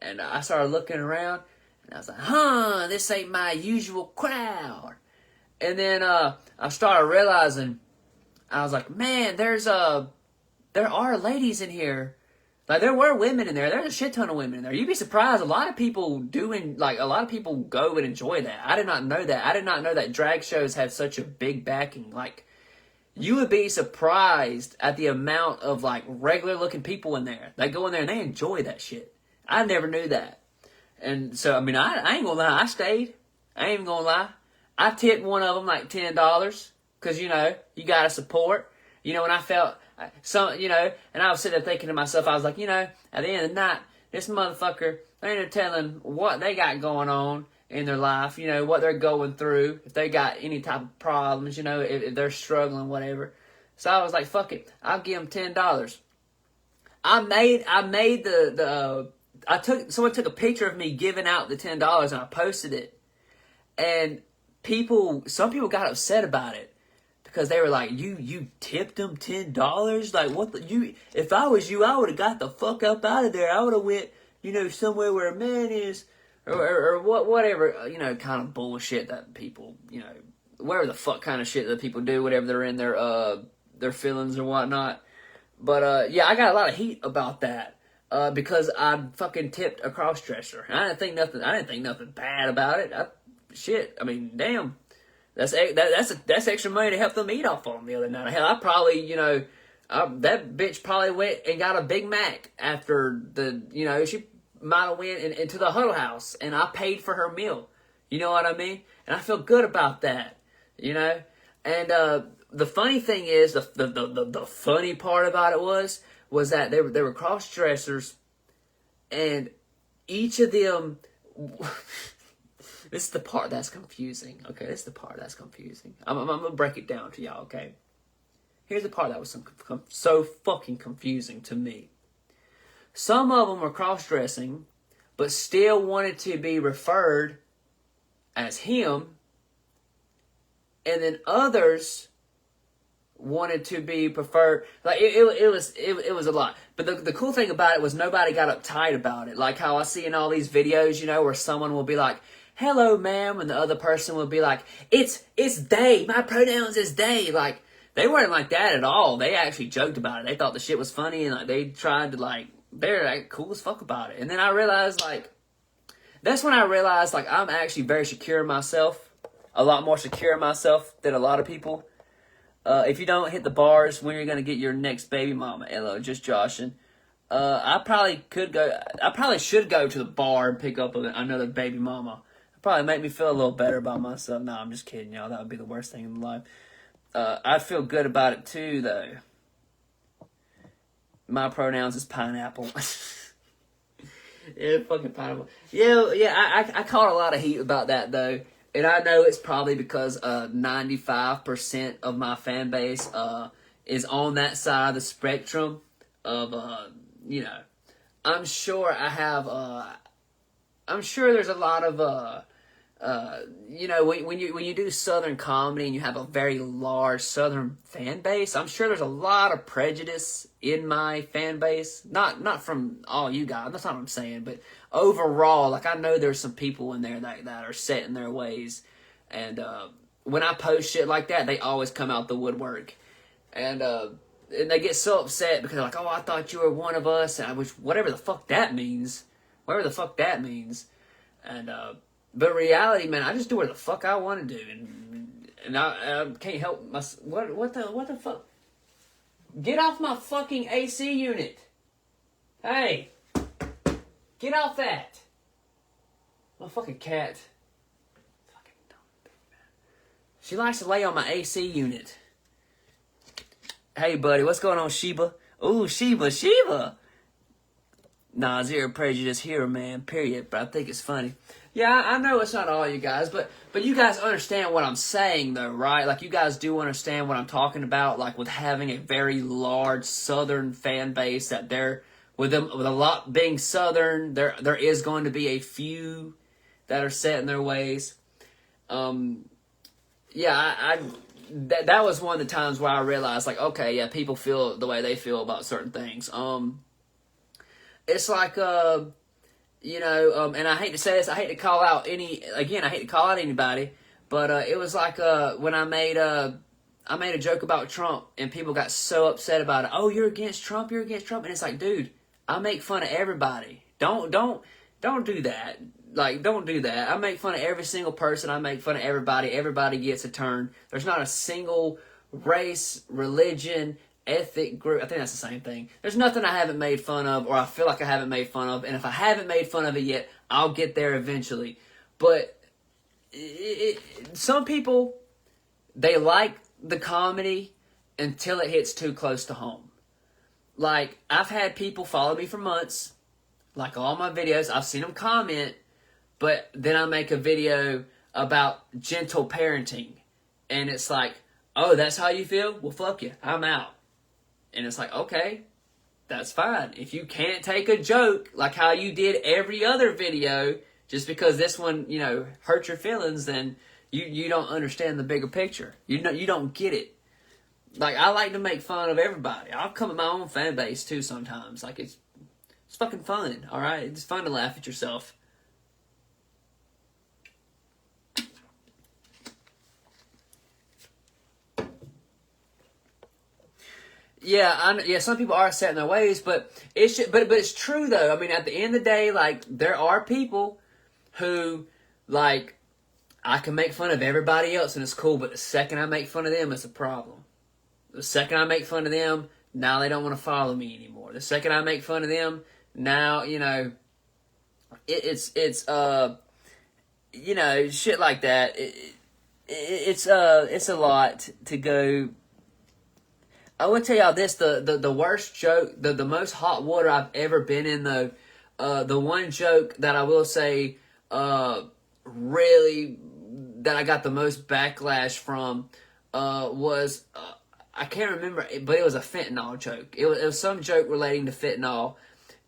And I started looking around. And I was like, this ain't my usual crowd. And then I started realizing, I was like, man, there are ladies in here. Like, there were women in there. There's a shit ton of women in there. You'd be surprised. A lot of people go and enjoy that. I did not know that. I did not know that drag shows have such a big backing. Like, you would be surprised at the amount of, like, regular looking people in there. They go in there and they enjoy that shit. I never knew that. And so, I mean, I ain't gonna lie, I stayed. I ain't even gonna lie. I tipped one of them like $10, because, you know, you gotta support. You know, and I felt, and I was sitting there thinking to myself, I was like, you know, at the end of the night, this motherfucker, they ain't telling what they got going on in their life, you know, what they're going through, if they got any type of problems, you know, if they're struggling, whatever. So I was like, fuck it, I'll give them $10. I made someone took a picture of me giving out the $10 and I posted it. And some people got upset about it because they were like, you tipped them $10? Like, if I was you, I would have got the fuck up out of there. I would have went, you know, somewhere where a man is, or whatever, you know, kind of bullshit that people, you know, whatever the fuck kind of shit that people do, whatever they're in their feelings or whatnot. But, yeah, I got a lot of heat about that. Because I fucking tipped a cross-dresser. I didn't think nothing bad about it. I mean, damn. That's extra money to help them eat off on the other night. Hell, I probably, you know, that bitch probably went and got a Big Mac after she might have went into the Huddle House, and I paid for her meal. You know what I mean? And I feel good about that, you know? And the funny thing is, the funny part about it was that they were cross-dressers, and each of them, this is the part that's confusing, okay? This is the part that's confusing. I'm going to break it down to y'all, okay? Here's the part that was so fucking confusing to me. Some of them were cross-dressing, but still wanted to be referred as him, and then others wanted to be preferred. Like, it was a lot. But the cool thing about it was nobody got uptight about it. Like how I see in all these videos, you know, where someone will be like, hello, ma'am, and the other person will be like, it's they. My pronouns is they. Like, they weren't like that at all. They actually joked about it. They thought the shit was funny, and like they tried to, like, they're like cool as fuck about it. And then I realized, like, that's when I realized, like, I'm actually very secure in myself. A lot more secure in myself than a lot of people. If you don't hit the bars, when you're going to get your next baby mama? Hello, just joshing. I probably should go to the bar and pick up another baby mama. It'd probably make me feel a little better about myself. No, I'm just kidding, y'all. That would be the worst thing in life. I feel good about it too, though. My pronouns is pineapple. Yeah, fucking pineapple. Yeah, I caught a lot of heat about that, though. And I know it's probably because 95% of my fan base is on that side of the spectrum of, you know, I'm sure there's a lot of you know, when you do Southern comedy and you have a very large Southern fan base, I'm sure there's a lot of prejudice in my fan base. Not from all you guys, that's not what I'm saying, but overall, like I know there's some people in there that are set in their ways, and when I post shit like that, they always come out the woodwork, and they get so upset because they're like, oh, I thought you were one of us, and I wish whatever the fuck that means, and but reality, man, I just do what the fuck I want to do, and I can't help my what the fuck. Get off my fucking AC unit. Hey. Get off that. My fucking cat. Fucking dumb baby, man. She likes to lay on my AC unit. Hey, buddy, what's going on, Sheba? Ooh, Sheba. Nah, zero prejudice here, man, period. But I think it's funny. Yeah, I know it's not all you guys, but you guys understand what I'm saying, though, right? Like, you guys do understand what I'm talking about, like, with having a very large Southern fan base, that they're, with a lot being Southern, there is going to be a few that are set in their ways. Yeah, that was one of the times where I realized, like, okay, yeah, people feel the way they feel about certain things. It's like, you know, and I hate to say this, I hate to call out anybody, but it was like when I made a joke about Trump, and people got so upset about it. Oh, you're against Trump, and it's like, dude, I make fun of everybody. Don't do that. Like, don't do that. I make fun of every single person. I make fun of everybody. Everybody gets a turn. There's not a single race, religion, ethnic group. I think that's the same thing. There's nothing I haven't made fun of, or I feel like I haven't made fun of. And if I haven't made fun of it yet, I'll get there eventually. But some people, they like the comedy until it hits too close to home. Like, I've had people follow me for months, like all my videos. I've seen them comment, but then I make a video about gentle parenting, and it's like, oh, that's how you feel? Well, fuck you. I'm out. And it's like, okay, that's fine. If you can't take a joke like how you did every other video, just because this one, you know, hurt your feelings, then you don't understand the bigger picture. You don't get it. Like, I like to make fun of everybody. I'll come with my own fan base too sometimes. Like, it's fucking fun, all right? It's fun to laugh at yourself. Yeah, some people are set in their ways, but it's true though. I mean, at the end of the day, like, there are people who, like, I can make fun of everybody else and it's cool, but the second I make fun of them, it's a problem. The second I make fun of them, now they don't want to follow me anymore. The second I make fun of them, now, you know, it's you know, shit like that. It's a lot to go. I will tell y'all this, the worst joke, the most hot water I've ever been in, though, the one joke that I will say, really, that I got the most backlash from, was, I can't remember, but it was a fentanyl joke. It was some joke relating to fentanyl,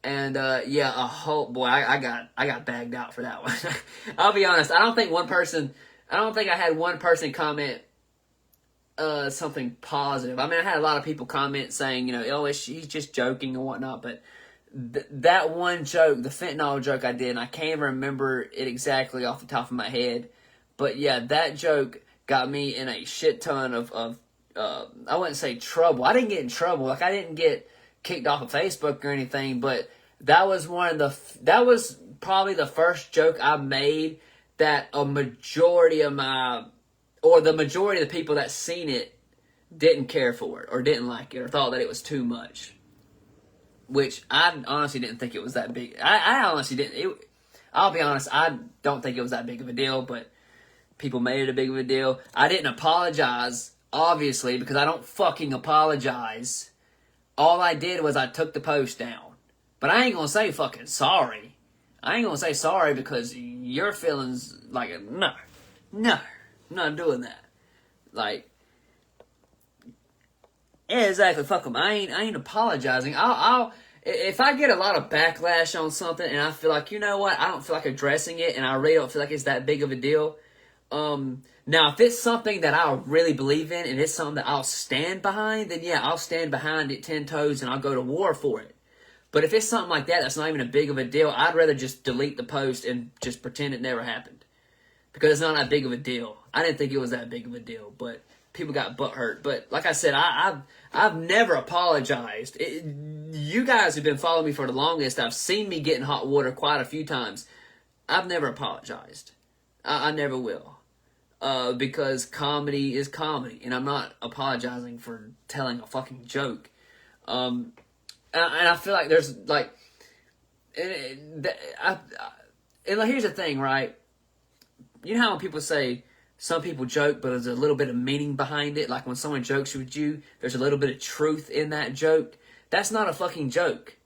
and, yeah, I got bagged out for that one. I'll be honest, I don't think I had one person comment, something positive. I mean, I had a lot of people comment saying, you know, oh, he's just joking and whatnot, but that one joke, the fentanyl joke I did, and I can't even remember it exactly off the top of my head, but yeah, that joke got me in a shit ton of I wouldn't say trouble. I didn't get in trouble. Like, I didn't get kicked off of Facebook or anything, but that was probably the first joke I made that the majority of the people that seen it didn't care for it, or didn't like it, or thought that it was too much. Which I honestly didn't think it was that big. I honestly didn't. I'll be honest, I don't think it was that big of a deal, but people made it a big of a deal. I didn't apologize, obviously, because I don't fucking apologize. All I did was I took the post down. But I ain't gonna say fucking sorry. I ain't gonna say sorry because your feelings, like, no, I'm not doing that. Like, yeah, exactly. Fuck them. I ain't apologizing. I'll if I get a lot of backlash on something and I feel like, you know what, I don't feel like addressing it and I really don't feel like it's that big of a deal. Now, if it's something that I really believe in and it's something that I'll stand behind, then yeah, I'll stand behind it 10 toes and I'll go to war for it. But if it's something like that that's not even a big of a deal, I'd rather just delete the post and just pretend it never happened. Because it's not that big of a deal. I didn't think it was that big of a deal, but people got butthurt. But like I said, I've never apologized. You guys have been following me for the longest. I've seen me get in hot water quite a few times. I've never apologized. I never will. Because comedy is comedy, and I'm not apologizing for telling a fucking joke. And I feel like there's like, and here's the thing, right? You know how when people say some people joke, but there's a little bit of meaning behind it. Like when someone jokes with you, there's a little bit of truth in that joke. That's not a fucking joke.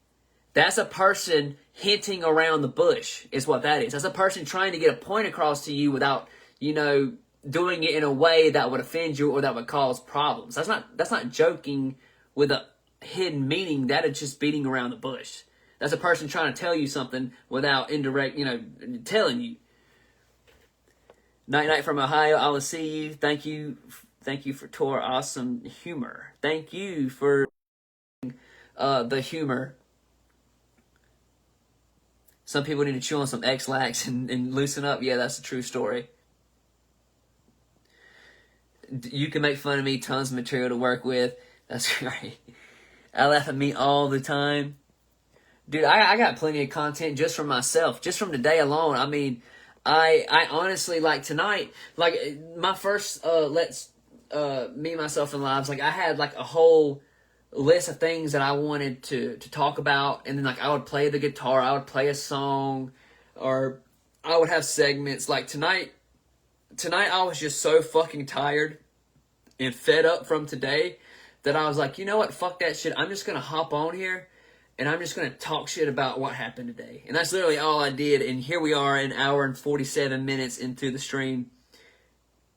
That's a person hinting around the bush, is what that is. That's a person trying to get a point across to you without, doing it in a way that would offend you or that would cause problems. That's not joking with a hidden meaning. That is just beating around the bush. That's a person trying to tell you something without indirect, telling you. Night from Ohio, I will see you. Thank you for Tor awesome humor. Thank you for the humor. Some people need to chew on some X-Lax and loosen up. Yeah, that's a true story. You can make fun of me, tons of material to work with. That's great. I laugh at me all the time. Dude, I got plenty of content just from myself, just from today alone. I mean, I honestly, like tonight, like my first Me, Myself, and Lives, like I had like a whole list of things that I wanted to talk about, and then like I would play the guitar, I would play a song, or I would have segments. Like tonight I was just so fucking tired and fed up from today that I was like, you know what, fuck that shit. I'm just gonna hop on here and I'm just gonna talk shit about what happened today. And that's literally all I did. And here we are, an hour and 47 minutes into the stream.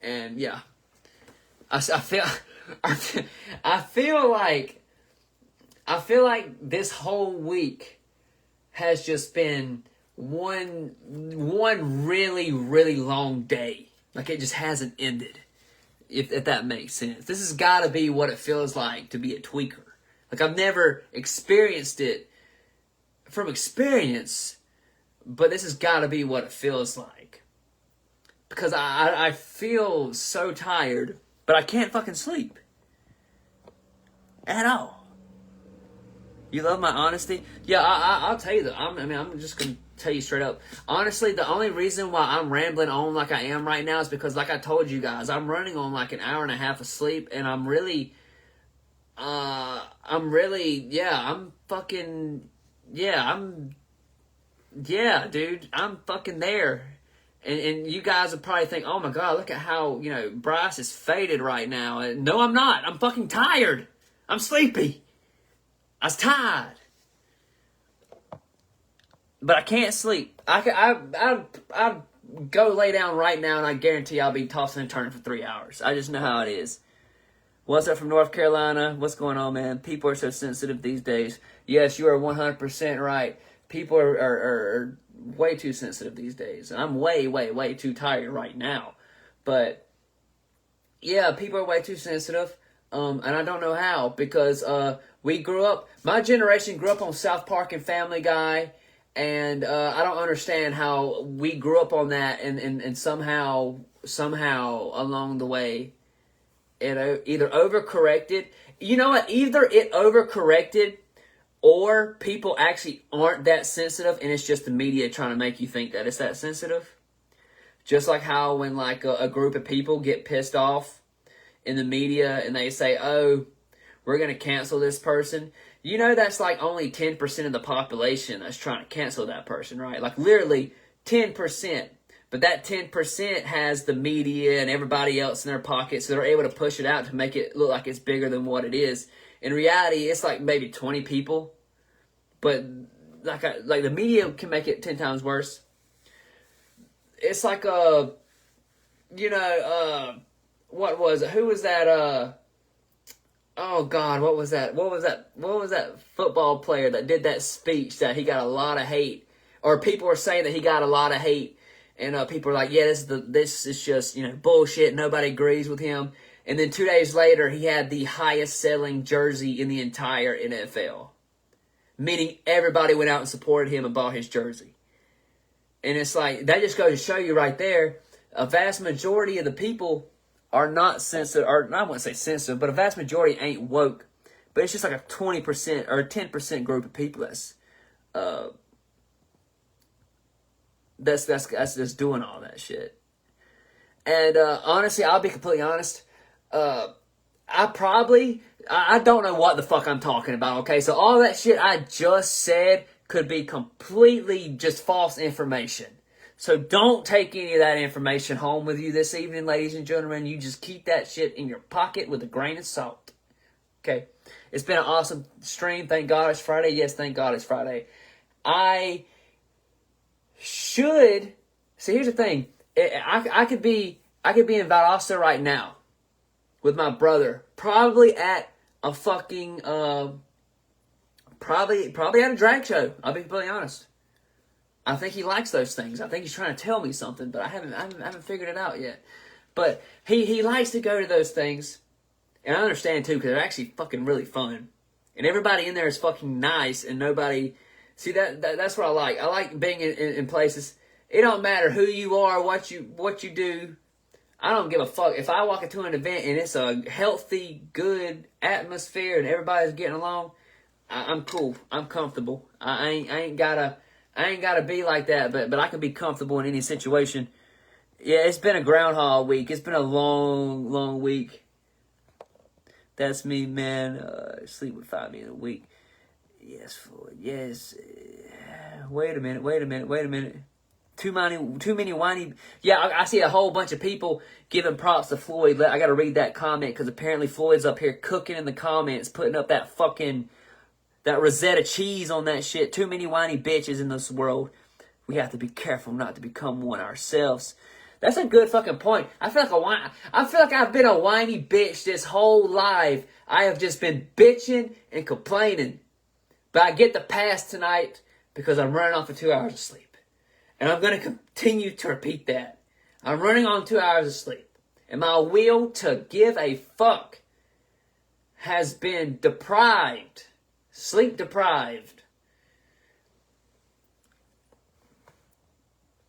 And yeah, I feel like this whole week has just been one really, really long day. Like it just hasn't ended, if that makes sense. This has got to be what it feels like to be a tweaker. Like I've never experienced it from experience, but this has got to be what it feels like. Because I feel so tired, but I can't fucking sleep. At all. You love my honesty? Yeah, I'll tell you that. I'm just going to tell you straight up. Honestly, the only reason why I'm rambling on like I am right now is because, like I told you guys, I'm running on like an hour and a half of sleep, and I'm fucking there. And you guys would probably think, oh my God, look at how, Bryce is faded right now. And no, I'm not. I'm fucking tired. I'm sleepy. I was tired. But I can't sleep. I'd go lay down right now and I guarantee I'll be tossing and turning for 3 hours. I just know how it is. What's up from North Carolina? What's going on, man? People are so sensitive these days. Yes, you are 100% right. People are way too sensitive these days. And I'm way, way, way too tired right now. But, yeah, people are way too sensitive. And I don't know how. Because my generation grew up on South Park and Family Guy. And I don't understand how we grew up on that. And somehow along the way, it either overcorrected. You know what? Either it overcorrected or people actually aren't that sensitive and it's just the media trying to make you think that it's that sensitive. Just like how when like a group of people get pissed off in the media and they say, oh, we're going to cancel this person. That's like only 10% of the population that's trying to cancel that person, right? Like literally 10%. But that 10% has the media and everybody else in their pocket, so they're able to push it out to make it look like it's bigger than what it is. In reality, it's like maybe 20 people. But like the media can make it 10 times worse. It's like what was it? Who was that? oh God, what was that? What was that football player that did that speech that he got a lot of hate, or people were saying that he got a lot of hate, and people are like, yeah, this is just bullshit. Nobody agrees with him. And then 2 days later, he had the highest selling jersey in the entire NFL, meaning everybody went out and supported him and bought his jersey. And it's like, that just goes to show you right there, a vast majority of the people are not sensitive, or I wouldn't say sensitive, but a vast majority ain't woke. But it's just like a 20% or a 10% group of people that's just doing all that shit. And honestly, I'll be completely honest. I don't know what the fuck I'm talking about. Okay, so all that shit I just said could be completely just false information. So don't take any of that information home with you this evening, ladies and gentlemen. You just keep that shit in your pocket with a grain of salt. Okay? It's been an awesome stream. Thank God it's Friday. Yes, thank God it's Friday. I should... See, here's the thing. I could be in Valdosta right now with my brother. Probably at a fucking... Probably at a drag show. I'll be completely honest. I think he likes those things. I think he's trying to tell me something, but I haven't figured it out yet. But he likes to go to those things, and I understand too, because they're actually fucking really fun, and everybody in there is fucking nice, and nobody. See that's what I like. I like being in places. It don't matter who you are, what you do. I don't give a fuck if I walk into an event and it's a healthy, good atmosphere and everybody's getting along. I'm cool. I'm comfortable. I ain't gotta be like that, but I can be comfortable in any situation. Yeah, it's been a groundhog week. It's been a long, long week. That's me, man. Sleep with 5 minutes a week. Yes, Floyd. Yes. Wait a minute. Too many whiny. Yeah, I see a whole bunch of people giving props to Floyd. I gotta read that comment because apparently Floyd's up here cooking in the comments, putting up that fucking... that Rosetta cheese on that shit. Too many whiny bitches in this world. We have to be careful not to become one ourselves. That's a good fucking point. I feel like I've been a whiny bitch this whole life. I have just been bitching and complaining. But I get the pass tonight because I'm running off of 2 hours of sleep. And I'm going to continue to repeat that. I'm running on 2 hours of sleep. And my will to give a fuck has been deprived. Sleep deprived.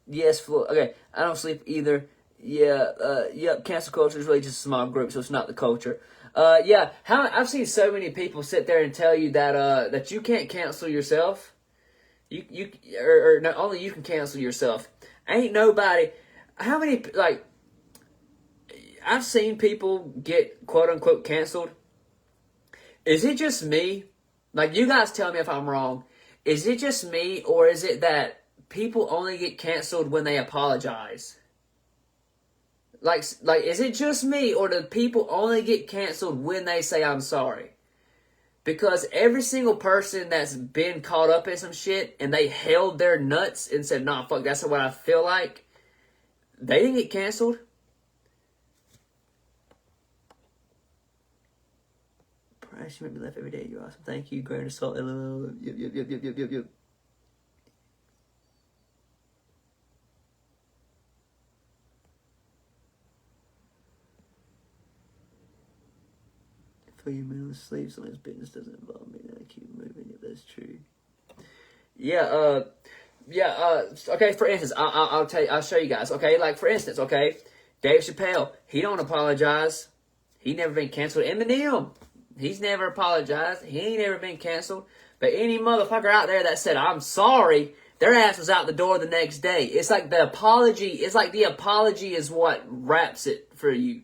Yes, Floyd. Okay, I don't sleep either. Yeah, yep, cancel culture is really just a small group, so it's not the culture. Yeah, I've seen so many people sit there and tell you that that you can't cancel yourself. Or not only you can cancel yourself. Ain't nobody... How many, like... I've seen people get quote-unquote canceled. Is it just me? Like, you guys tell me if I'm wrong. Is it just me, or is it that people only get canceled when they apologize? Like, is it just me, or do people only get canceled when they say I'm sorry? Because every single person that's been caught up in some shit, and they held their nuts and said, nah, fuck, that's what I feel like, they didn't get canceled. Price, you make me laugh every day. You're awesome. Thank you. Grain of salt. Yep. For your mental sleep, sometimes business doesn't involve me. Then I keep moving. If that's true. Yeah. Okay. For instance, I'll tell you. I'll show you guys. Okay. Like for instance. Okay. Dave Chappelle. He don't apologize. He never been canceled. Eminem. He's never apologized. He ain't never been canceled. But any motherfucker out there that said, I'm sorry, their ass was out the door the next day. It's like the apology is what wraps it for you.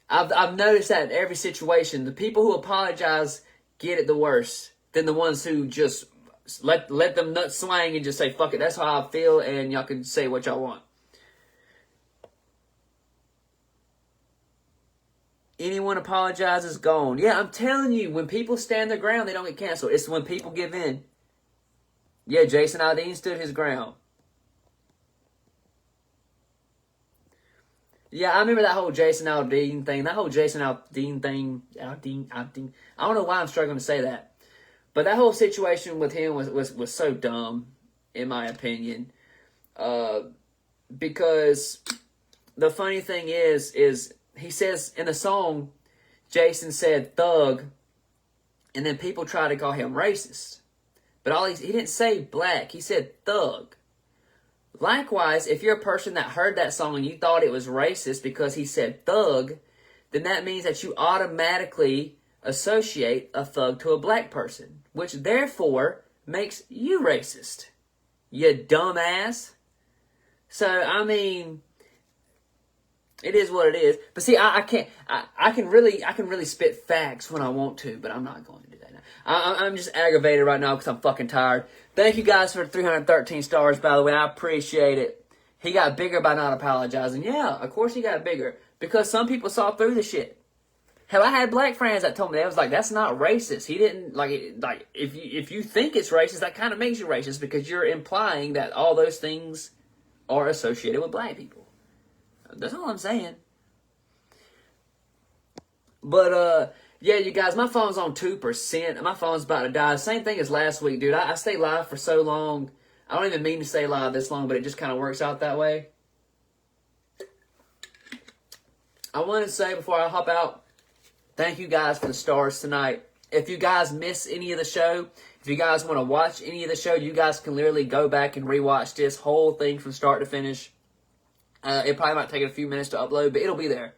I've noticed that in every situation. The people who apologize get it the worst than the ones who just let them nuts swing and just say, fuck it, that's how I feel, and y'all can say what y'all want. Anyone apologizes, gone. Yeah, I'm telling you, when people stand their ground, they don't get canceled. It's when people give in. Yeah, Jason Aldean stood his ground. Yeah, I remember that whole Jason Aldean thing. That whole Jason Aldean thing. Aldean. I don't know why I'm struggling to say that. But that whole situation with him was so dumb, in my opinion. Because the funny thing is he says in the song, Jason said thug, and then people try to call him racist. But he didn't say black. He said thug. Likewise, if you're a person that heard that song and you thought it was racist because he said thug, then that means that you automatically associate a thug to a black person, which therefore makes you racist. You dumbass. So, I mean, it is what it is. But see, I can really spit facts when I want to, but I'm not going to do that now. I'm just aggravated right now because I'm fucking tired. Thank you guys for 313 stars, by the way. I appreciate it. He got bigger by not apologizing. Yeah, of course he got bigger. Because some people saw through the shit. Hell, I had black friends that told me, they was like, that's not racist. He didn't, if you think it's racist, that kind of makes you racist because you're implying that all those things are associated with black people. That's all I'm saying. But, yeah, you guys, my phone's on 2%. My phone's about to die. Same thing as last week, dude. I stay live for so long. I don't even mean to stay live this long, but it just kind of works out that way. I want to say before I hop out, thank you guys for the stars tonight. If you guys miss any of the show, if you guys want to watch any of the show, you guys can literally go back and rewatch this whole thing from start to finish. It probably might take a few minutes to upload, but it'll be there.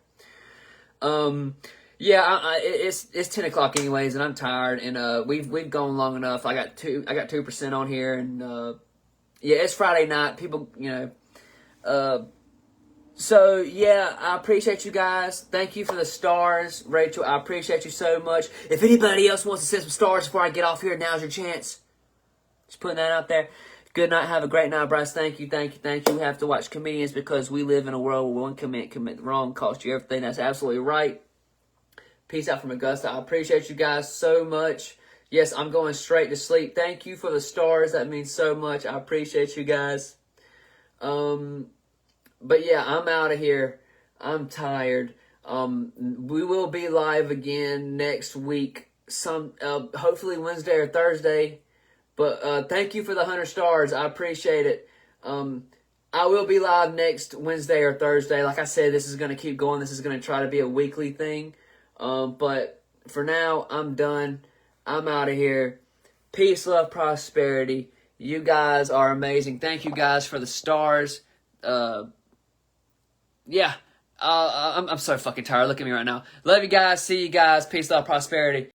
Yeah, it's 10 o'clock anyways, and I'm tired, and we've gone long enough. I got 2% on here, and yeah, it's Friday night. People, so yeah, I appreciate you guys. Thank you for the stars, Rachel. I appreciate you so much. If anybody else wants to send some stars before I get off here, now's your chance. Just putting that out there. Good night. Have a great night, Bryce. Thank you. We have to watch comedians because we live in a world where one commit wrong cost you everything. That's absolutely right. Peace out from Augusta. I appreciate you guys so much. Yes, I'm going straight to sleep. Thank you for the stars. That means so much. I appreciate you guys. But yeah, I'm out of here. I'm tired. We will be live again next week. Hopefully Wednesday or Thursday. But thank you for the 100 stars. I appreciate it. I will be live next Wednesday or Thursday. Like I said, this is going to keep going. This is going to try to be a weekly thing. But for now, I'm done. I'm out of here. Peace, love, prosperity. You guys are amazing. Thank you guys for the stars. Yeah. I'm so fucking tired. Look at me right now. Love you guys. See you guys. Peace, love, prosperity.